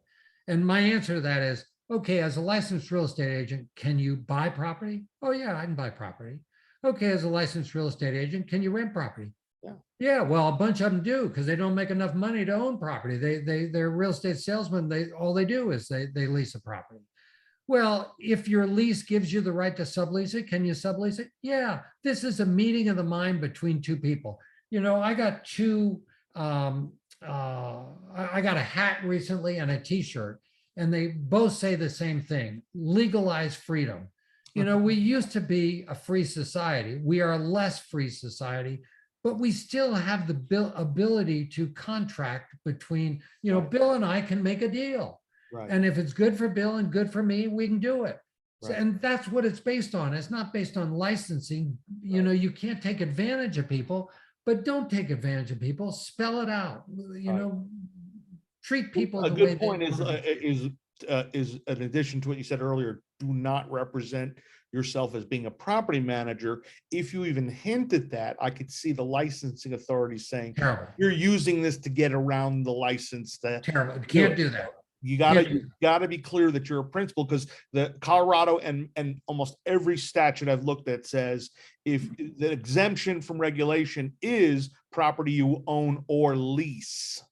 Speaker 2: And my answer to that is, okay, as a licensed real estate agent, can you buy property? Oh, yeah, I can buy property. Okay, as a licensed real estate agent, can you rent property?
Speaker 1: Yeah.
Speaker 2: Yeah, well, a bunch of them do because they don't make enough money to own property. They're real estate salesmen. All they do is they lease a property. Well, if your lease gives you the right to sublease it, can you sublease it? Yeah, this is a meeting of the mind between two people. I got I got a hat recently and a t-shirt, and they both say the same thing: legalize freedom. We used to be a free society. We are a less free society, but we still have the ability to contract between, Bill and I can make a deal.
Speaker 1: Right.
Speaker 2: And if it's good for Bill and good for me, we can do it. So,
Speaker 1: Right.
Speaker 2: and that's what it's based on. It's not based on licensing. You can't take advantage of people, but don't take advantage of people. Spell it out. Treat people
Speaker 1: A
Speaker 2: the way
Speaker 1: good
Speaker 2: they
Speaker 1: point
Speaker 2: want to be.
Speaker 1: is in addition to what you said earlier, do not represent yourself as being a property manager. If you even hint at that, I could see the licensing authorities saying,
Speaker 2: Terrible.
Speaker 1: you're using this to get around the license.
Speaker 2: Terrible. Can't do that.
Speaker 1: You gotta be clear that you're a principal, because the Colorado and almost every statute I've looked at says if the exemption from regulation is property you own or lease.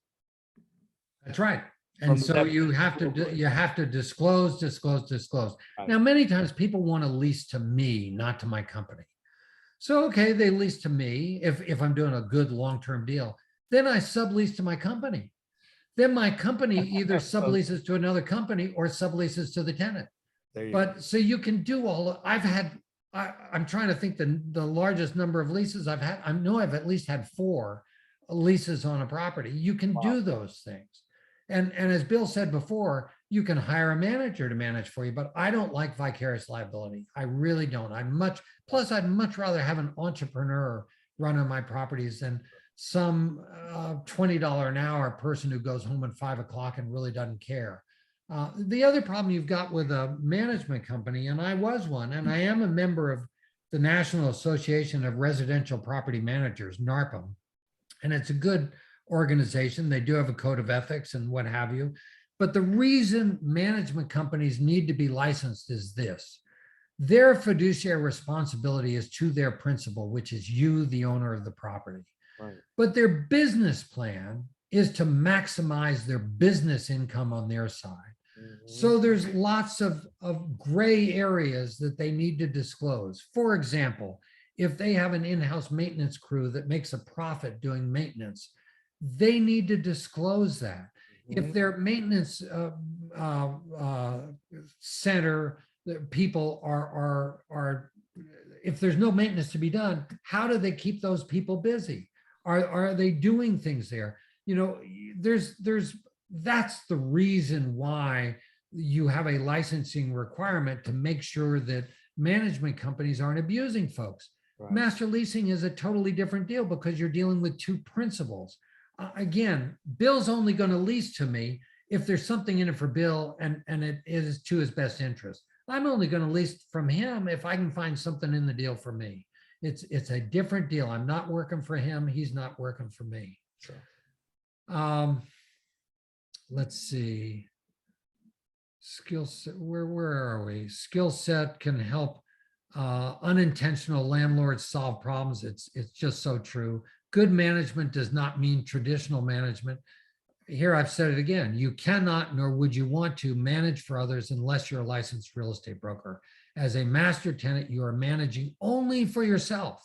Speaker 2: That's right.
Speaker 1: From
Speaker 2: And
Speaker 1: the
Speaker 2: so you have to disclose.
Speaker 1: Right.
Speaker 2: Now, many times people want to lease to me, not to my company. So, okay, they lease to me if I'm doing a good long-term deal. Then I sublease to my company. Then my company either subleases to another company or subleases to the tenant. But so you can do I'm trying to think the largest number of leases I've had. I know I've at least had 4 leases on a property. You can do those things. And as Bill said before, you can hire a manager to manage for you, but I don't like vicarious liability. I really don't. I'd much rather have an entrepreneur running my properties than some $20 an hour person who goes home at 5 o'clock and really doesn't care. The other problem you've got with a management company, and I was one, and I am a member of the National Association of Residential Property Managers, NARPM, and it's a good organization. They do have a code of ethics and what have you. But the reason management companies need to be licensed is this: their fiduciary responsibility is to their principal, which is you, the owner of the property. Right. But their business plan is to maximize their business income on their side. Mm-hmm. So there's lots of gray areas that they need to disclose. For example, if they have an in-house maintenance crew that makes a profit doing maintenance, they need to disclose that. Mm-hmm. If their maintenance center people are if there's no maintenance to be done, how do they keep those people busy? Are they doing things there? That's the reason why you have a licensing requirement, to make sure that management companies aren't abusing folks. Right. Master leasing is a totally different deal because you're dealing with two principals. Again, Bill's only going to lease to me if there's something in it for Bill and it is to his best interest. I'm only going to lease from him if I can find something in the deal for me. It's a different deal. I'm not working for him. He's not working for me. Sure. Let's see. Skill set. Where are we? Skill set can help unintentional landlords solve problems. It's just so true. Good management does not mean traditional management. Here, I've said it again. You cannot, nor would you want to, manage for others unless you're a licensed real estate broker. As a master tenant, you are managing only for yourself.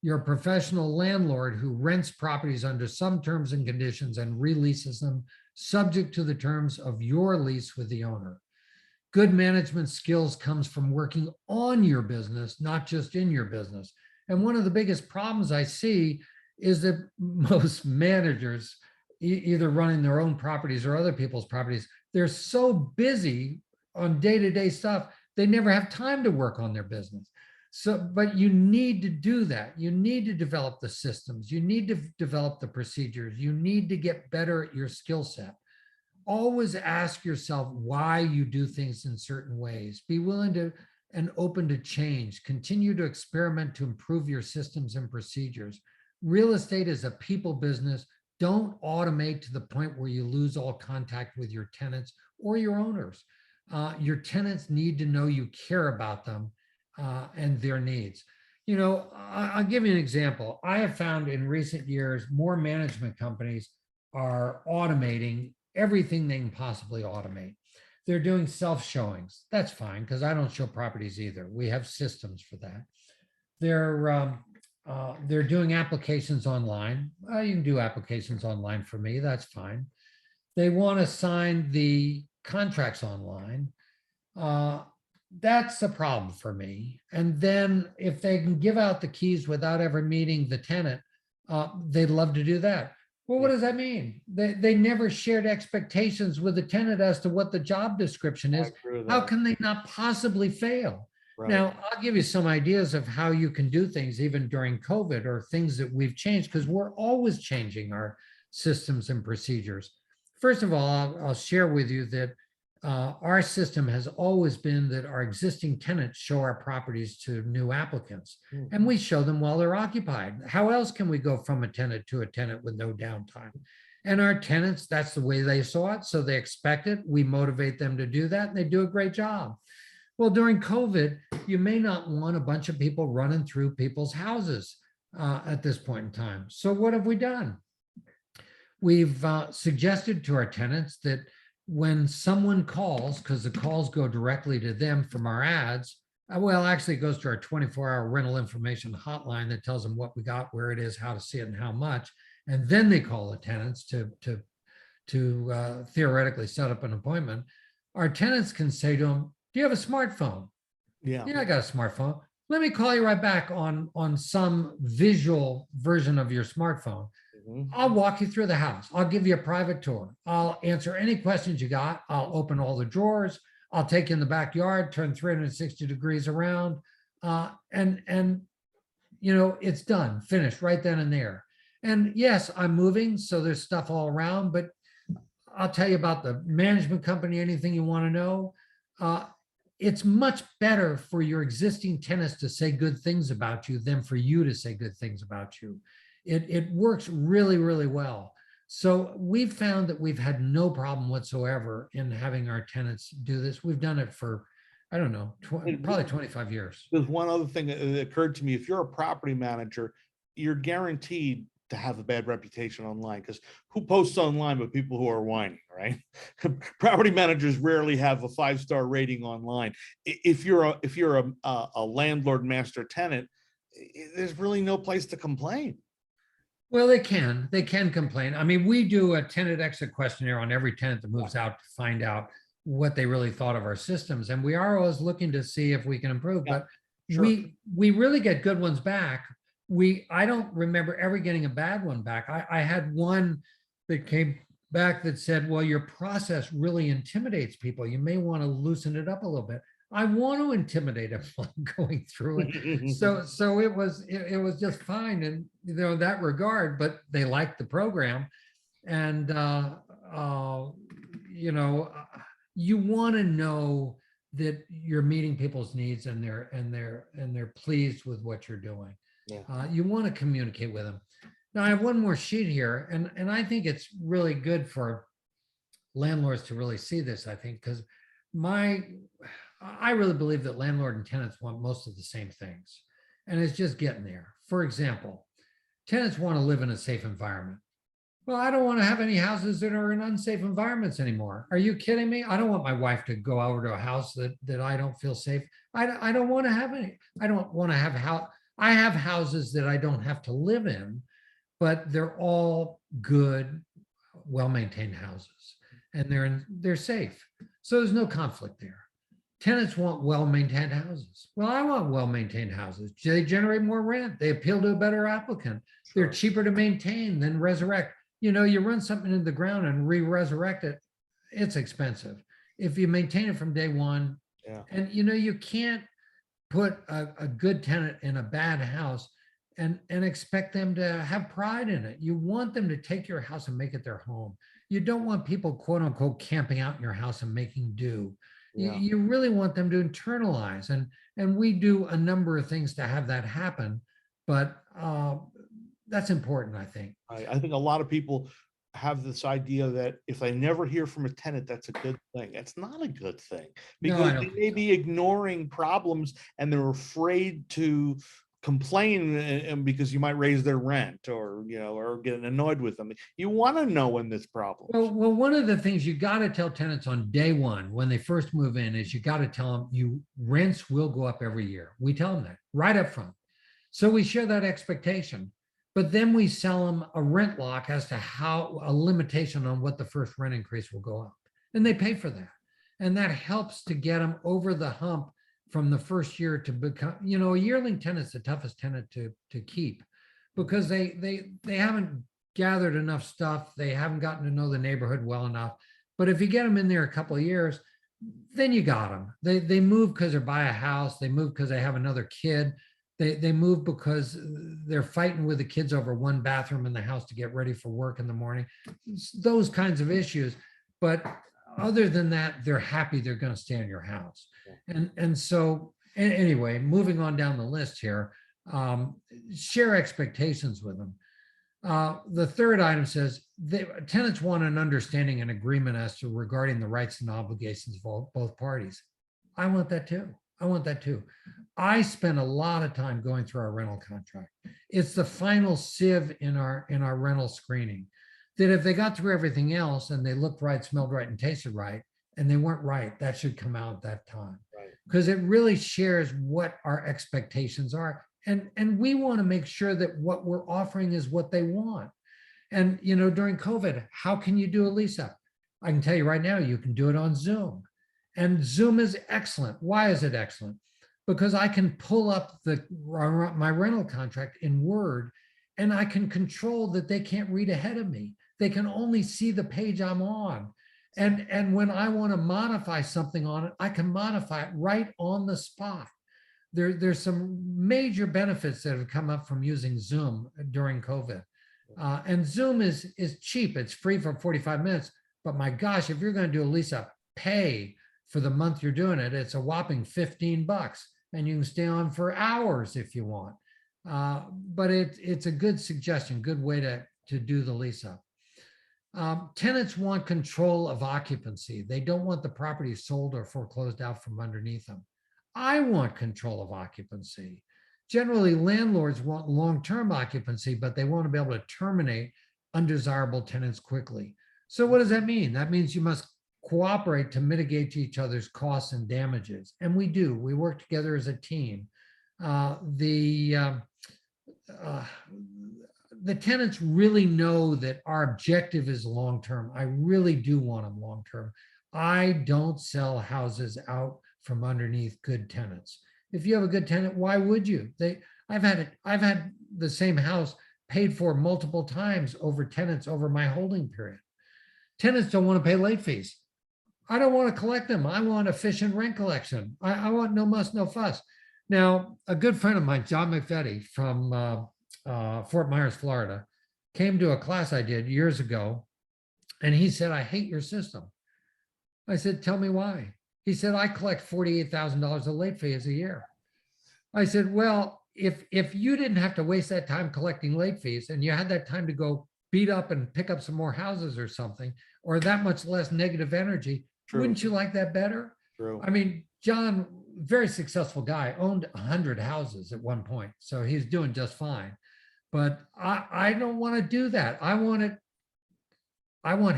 Speaker 2: You're a professional landlord who rents properties under some terms and conditions and releases them subject to the terms of your lease with the owner. Good management skills comes from working on your business, not just in your business. And one of the biggest problems I see is that most managers, either running their own properties or other people's properties, they're so busy on day-to-day stuff, they never have time to work on their business. So, but you need to do that. You need to develop the systems. You need to develop the procedures. You need to get better at your skill set. Always ask yourself why you do things in certain ways. Be willing to and open to change. Continue to experiment to improve your systems and procedures. Real estate is a people business. Don't automate to the point where you lose all contact with your tenants or your owners. Your tenants need to know you care about them and their needs. You know, I'll give you an example. I have found in recent years, more management companies are automating everything they can possibly automate. They're doing self-showings. That's fine, because I don't show properties either. We have systems for that. They're doing applications online. You can do applications online for me. That's fine. They want to sign the contracts online. That's a problem for me. And then if they can give out the keys without ever meeting the tenant, they'd love to do that. Well, what does that mean? They never shared expectations with the tenant as to what the job description is. How can they not possibly fail? Right. Now, I'll give you some ideas of how you can do things even during COVID, or things that we've changed, because we're always changing our systems and procedures. First of all, I'll share with you that our system has always been that our existing tenants show our properties to new applicants, and we show them while they're occupied. How else can we go from a tenant to a tenant with no downtime? And our tenants, that's the way they saw it, so they expect it. We motivate them to do that, and they do a great job. Well, during COVID, you may not want a bunch of people running through people's houses at this point in time. So what have we done? We've suggested to our tenants that when someone calls, because the calls go directly to them from our ads, well, actually it goes to our 24-hour rental information hotline that tells them what we got, where it is, how to see it, and how much. And then they call the tenants to theoretically set up an appointment. Our tenants can say to them, do you have a smartphone? Yeah, I got a smartphone. Let me call you right back on some visual version of your smartphone. I'll walk you through the house. I'll give you a private tour. I'll answer any questions you got. I'll open all the drawers. I'll take you in the backyard, turn 360 degrees around. And you know, it's done, finished right then and there. And yes, I'm moving, so there's stuff all around, but I'll tell you about the management company, anything you want to know. It's much better for your existing tenants to say good things about you than for you to say good things about you. It works really, really well. So we've found that we've had no problem whatsoever in having our tenants do this. We've done it for, I don't know, probably 25 years.
Speaker 1: There's one other thing that occurred to me. If you're a property manager, you're guaranteed to have a bad reputation online, because who posts online but people who are whining, right? Property managers rarely have a 5-star rating online. If you're a landlord master tenant, there's really no place to complain.
Speaker 2: Well, they can complain. I mean, we do a tenant exit questionnaire on every tenant that moves out to find out what they really thought of our systems. And we are always looking to see if we can improve, but sure, we really get good ones back. I don't remember ever getting a bad one back. I had one that came back that said, well, your process really intimidates people. You may want to loosen it up a little bit. I want to intimidate them while I'm going through it. So it was just fine in, you know, that regard, but they liked the program. And you know, you want to know that you're meeting people's needs and they're pleased with what you're doing. Yeah. You want to communicate with them. Now I have one more sheet here, and I think it's really good for landlords to really see this, I think, because I really believe that landlord and tenants want most of the same things, and it's just getting there. For example, tenants want to live in a safe environment. Well, I don't want to have any houses that are in unsafe environments anymore. Are you kidding me? I don't want my wife to go over to a house that I don't feel safe. I don't want to have any. I don't want to have I have houses that I don't have to live in, but they're all good, well-maintained houses, and they're safe. So there's no conflict there. Tenants want well-maintained houses. Well, I want well-maintained houses. They generate more rent. They appeal to a better applicant. They're cheaper to maintain than resurrect. You know, you run something in the ground and re-resurrect it. it's expensive. If you maintain it from day one,
Speaker 1: Yeah.
Speaker 2: and you can't put a good tenant in a bad house and expect them to have pride in it. You want them to take your house and make it their home. You don't want people, quote unquote, camping out in your house and making do.
Speaker 1: Yeah.
Speaker 2: You really want them to internalize, and we do a number of things to have that happen, but that's important, I think.
Speaker 1: I think a lot of people have this idea that if they never hear from a tenant, that's a good thing. It's not a good thing,
Speaker 2: No, I
Speaker 1: because
Speaker 2: don't
Speaker 1: they
Speaker 2: think
Speaker 1: may
Speaker 2: so.
Speaker 1: be ignoring problems and they're afraid to complain, and because you might raise their rent, or or get annoyed with them. You want to know when there's problems.
Speaker 2: Well, one of the things you got to tell tenants on day one when they first move in is you got to tell them rents will go up every year. We tell them that right up front. So we share that expectation, but then we sell them a rent lock as to how a limitation on what the first rent increase will go up, and they pay for that. And that helps to get them over the hump from the first year to become, a yearling tenant's the toughest tenant to keep, because they haven't gathered enough stuff. They haven't gotten to know the neighborhood well enough. But if you get them in there a couple of years, then you got them. They move because they buy a house. They move because they have another kid. They move because they're fighting with the kids over one bathroom in the house to get ready for work in the morning. It's those kinds of issues. But other than that, they're happy they're going to stay in your house. And so anyway, moving on down the list here, share expectations with them. The third item says tenants want an understanding and agreement as to regarding the rights and obligations of both parties. I want that too. I want that too. I spend a lot of time going through our rental contract. It's the final sieve in our rental screening, that if they got through everything else and they looked right, smelled right, and tasted right, and they weren't right, that should come out at that time.
Speaker 1: Right.
Speaker 2: Because it really shares what our expectations are. And we want to make sure that what we're offering is what they want. And during COVID, how can you do a lease up? I can tell you right now, you can do it on Zoom. And Zoom is excellent. Why is it excellent? Because I can pull up my rental contract in Word, and I can control that they can't read ahead of me. They can only see the page I'm on. And when I want to modify something on it, I can modify it right on the spot. There's some major benefits that have come up from using Zoom during COVID. And Zoom is cheap. It's free for 45 minutes. But my gosh, if you're going to do a lease up, pay for the month you're doing it. It's a whopping $15, and you can stay on for hours if you want. But it's a good suggestion, good way to do the lease up. Tenants want control of occupancy. They don't want the property sold or foreclosed out from underneath them. I want control of occupancy. Generally, landlords want long-term occupancy, but they want to be able to terminate undesirable tenants quickly. So what does that mean? That means you must cooperate to mitigate each other's costs and damages. And we do. We work together as a team. The tenants really know that our objective is long-term. I really do want them long-term. I don't sell houses out from underneath good tenants. If you have a good tenant, why would you? I've had the same house paid for multiple times over tenants over my holding period. Tenants don't want to pay late fees. I don't want to collect them. I want efficient rent collection. I want no muss, no fuss. Now, a good friend of mine, John McVetti from Fort Myers, Florida, came to a class I did years ago, and he said, "I hate your system." I said, "Tell me why." He said, "I collect $48,000 of late fees a year." I said, "Well, if you didn't have to waste that time collecting late fees, and you had that time to go beat up and pick up some more houses or something, or that much less negative energy,
Speaker 1: True.
Speaker 2: Wouldn't you like that better?"
Speaker 1: True.
Speaker 2: I mean, John, very successful guy, owned 100 houses at one point, so he's doing just fine. But I don't want to do that. I want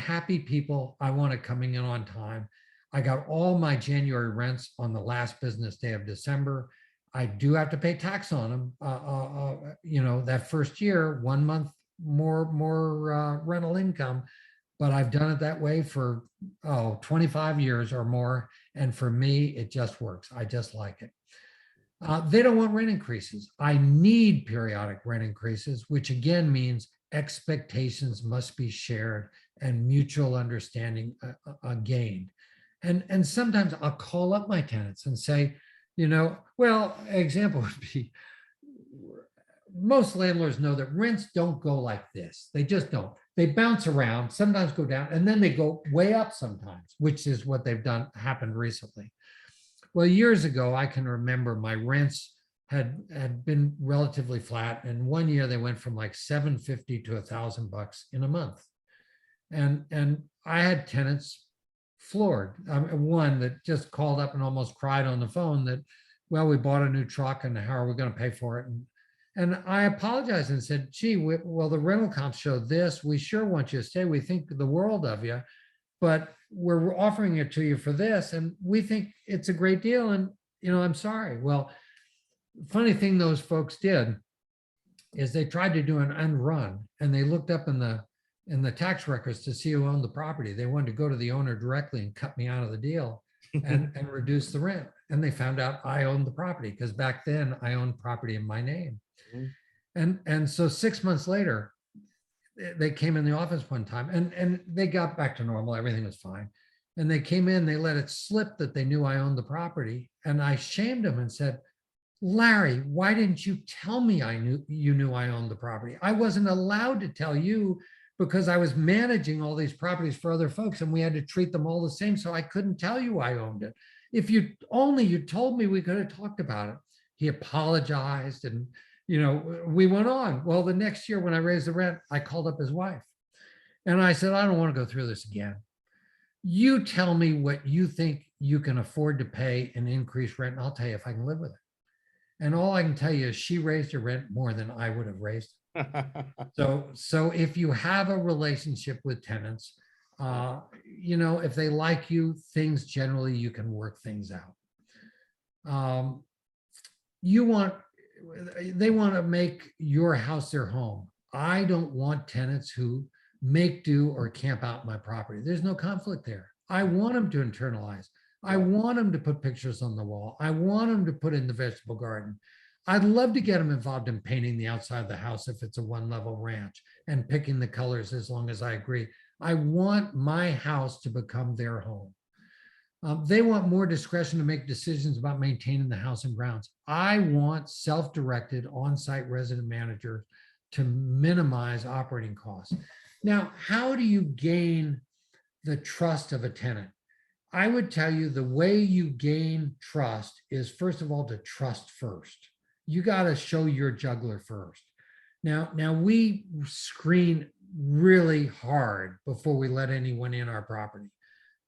Speaker 2: happy people. I want it coming in on time. I got all my January rents on the last business day of December. I do have to pay tax on them. That first year, 1 month more rental income, but I've done it that way for 25 years or more. And for me, it just works. I just like it. They don't want rent increases. I need periodic rent increases, which again means expectations must be shared and mutual understanding gained. And sometimes I'll call up my tenants and say, well, example would be, most landlords know that rents don't go like this. They just don't. They bounce around, sometimes go down, and then they go way up sometimes, which is what they've done, happened recently. Well, years ago, I can remember my rents had been relatively flat. And one year they went from like $750 to $1,000 in a month. And I had tenants floored. One that just called up and almost cried on the phone that, well, we bought a new truck and how are we going to pay for it? And I apologized and said, gee, well, the rental comps show this. We sure want you to stay. We think the world of you, but we're offering it to you for this. And we think it's a great deal. And, I'm sorry. Well, funny thing those folks did is they tried to do an unrun and they looked up in the tax records to see who owned the property. They wanted to go to the owner directly and cut me out of the deal and reduce the rent. And they found out I owned the property because back then I owned property in my name. And so 6 months later, they came in the office one time and they got back to normal. Everything was fine. And they came in, they let it slip that they knew I owned the property. And I shamed them and said, Larry, why didn't you tell me you knew I owned the property? I wasn't allowed to tell you because I was managing all these properties for other folks and we had to treat them all the same. So I couldn't tell you I owned it. If you told me, we could have talked about it. He apologized and, we went on. Well, the next year when I raised the rent, I called up his wife and I said, I don't want to go through this again. You tell me what you think you can afford to pay and increase rent, and I'll tell you if I can live with it. And all I can tell you is she raised her rent more than I would have raised. So if you have a relationship with tenants, if they like you, things generally you can work things out. They want to make your house their home. I don't want tenants who make do or camp out my property. There's no conflict there. I want them to internalize. I want them to put pictures on the wall. I want them to put in the vegetable garden. I'd love to get them involved in painting the outside of the house if it's a one-level ranch and picking the colors as long as I agree. I want my house to become their home. They want more discretion to make decisions about maintaining the house and grounds. I want self-directed on-site resident managers to minimize operating costs. Now, how do you gain the trust of a tenant? I would tell you the way you gain trust is, first of all, to trust first. You got to show your juggler first. Now we screen really hard before we let anyone in our property.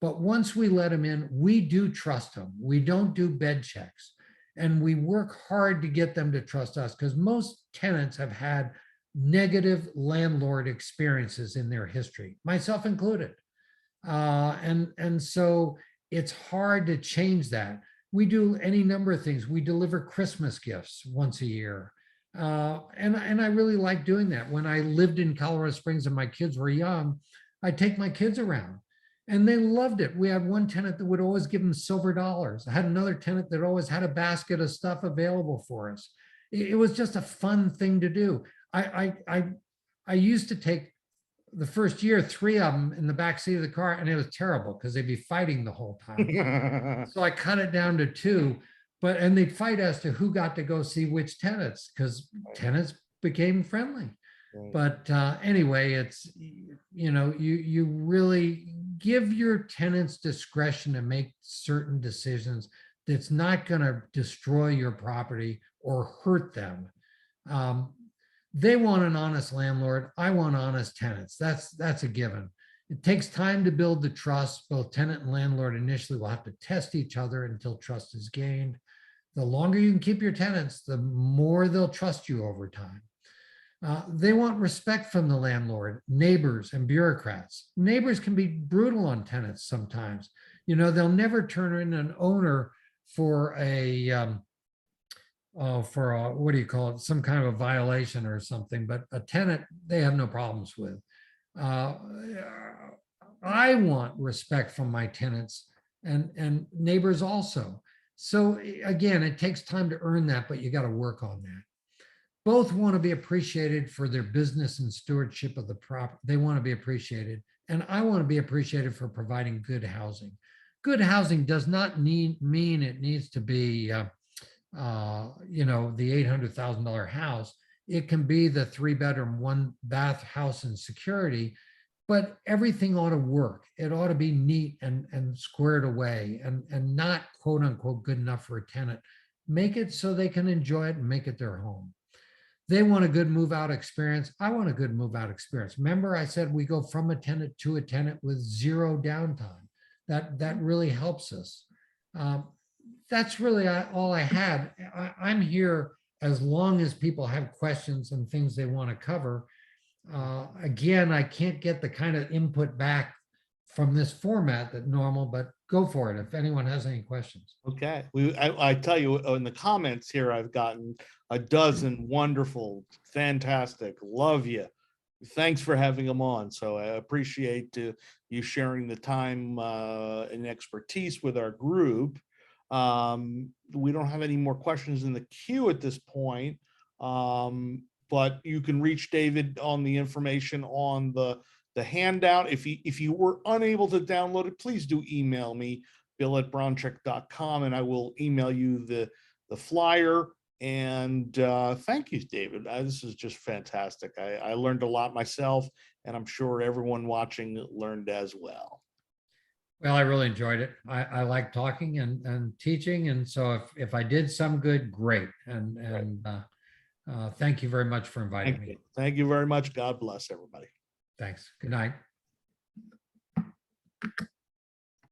Speaker 2: But once we let them in, we do trust them. We don't do bed checks. And we work hard to get them to trust us because most tenants have had negative landlord experiences in their history, myself included. And so it's hard to change that. We do any number of things. We deliver Christmas gifts once a year. And I really like doing that. When I lived in Colorado Springs and my kids were young, I'd take my kids around and they loved it. We had one tenant that would always give them silver dollars. I had another tenant that always had a basket of stuff available for us. It was just a fun thing to do. I used to take the first year, 3 of them in the back seat of the car, and it was terrible because they'd be fighting the whole time. So I cut it down to 2, and they'd fight as to who got to go see which tenants because tenants became friendly. But anyway, it's, you really give your tenants discretion to make certain decisions that's not going to destroy your property or hurt them. They want an honest landlord. I want honest tenants. That's a given. It takes time to build the trust. Both tenant and landlord initially will have to test each other until trust is gained. The longer you can keep your tenants, the more they'll trust you over time. They want respect from the landlord, neighbors, and bureaucrats. Neighbors can be brutal on tenants sometimes. They'll never turn in an owner for what do you call it? Some kind of a violation or something, but a tenant, they have no problems with. I want respect from my tenants and neighbors also. So again, it takes time to earn that, but you got to work on that. both want to be appreciated for their business and stewardship of the property. They want to be appreciated. And I want to be appreciated for providing good housing. Good housing does not mean it needs to be, the $800,000 house. It can be the 3-bedroom, 1-bath house in security, but everything ought to work. It ought to be neat and squared away and not quote unquote good enough for a tenant. Make it so they can enjoy it and make it their home. They want a good move out experience. I want a good move out experience. Remember, I said we go from a tenant to a tenant with 0 downtime. That really helps us. That's really all I had. I'm here as long as people have questions and things they want to cover. Again, I can't get the kind of input back from this format that normal, but go for it if anyone has any questions.
Speaker 1: Okay, I tell you, in the comments here, I've gotten a dozen wonderful, fantastic, love you. Thanks for having them on. So I appreciate you sharing the time and expertise with our group. We don't have any more questions in the queue at this point, but you can reach David on the information on the handout. If you were unable to download it, please do email me, bill@bronchick.com, and I will email you the flyer. And thank you, David. This is just fantastic. I learned a lot myself, and I'm sure everyone watching learned as well.
Speaker 2: Well, I really enjoyed it. I like talking and teaching. And so if I did some good, great. And thank you very much for inviting me.
Speaker 1: Thank you very much. God bless everybody.
Speaker 2: Thanks. Good night.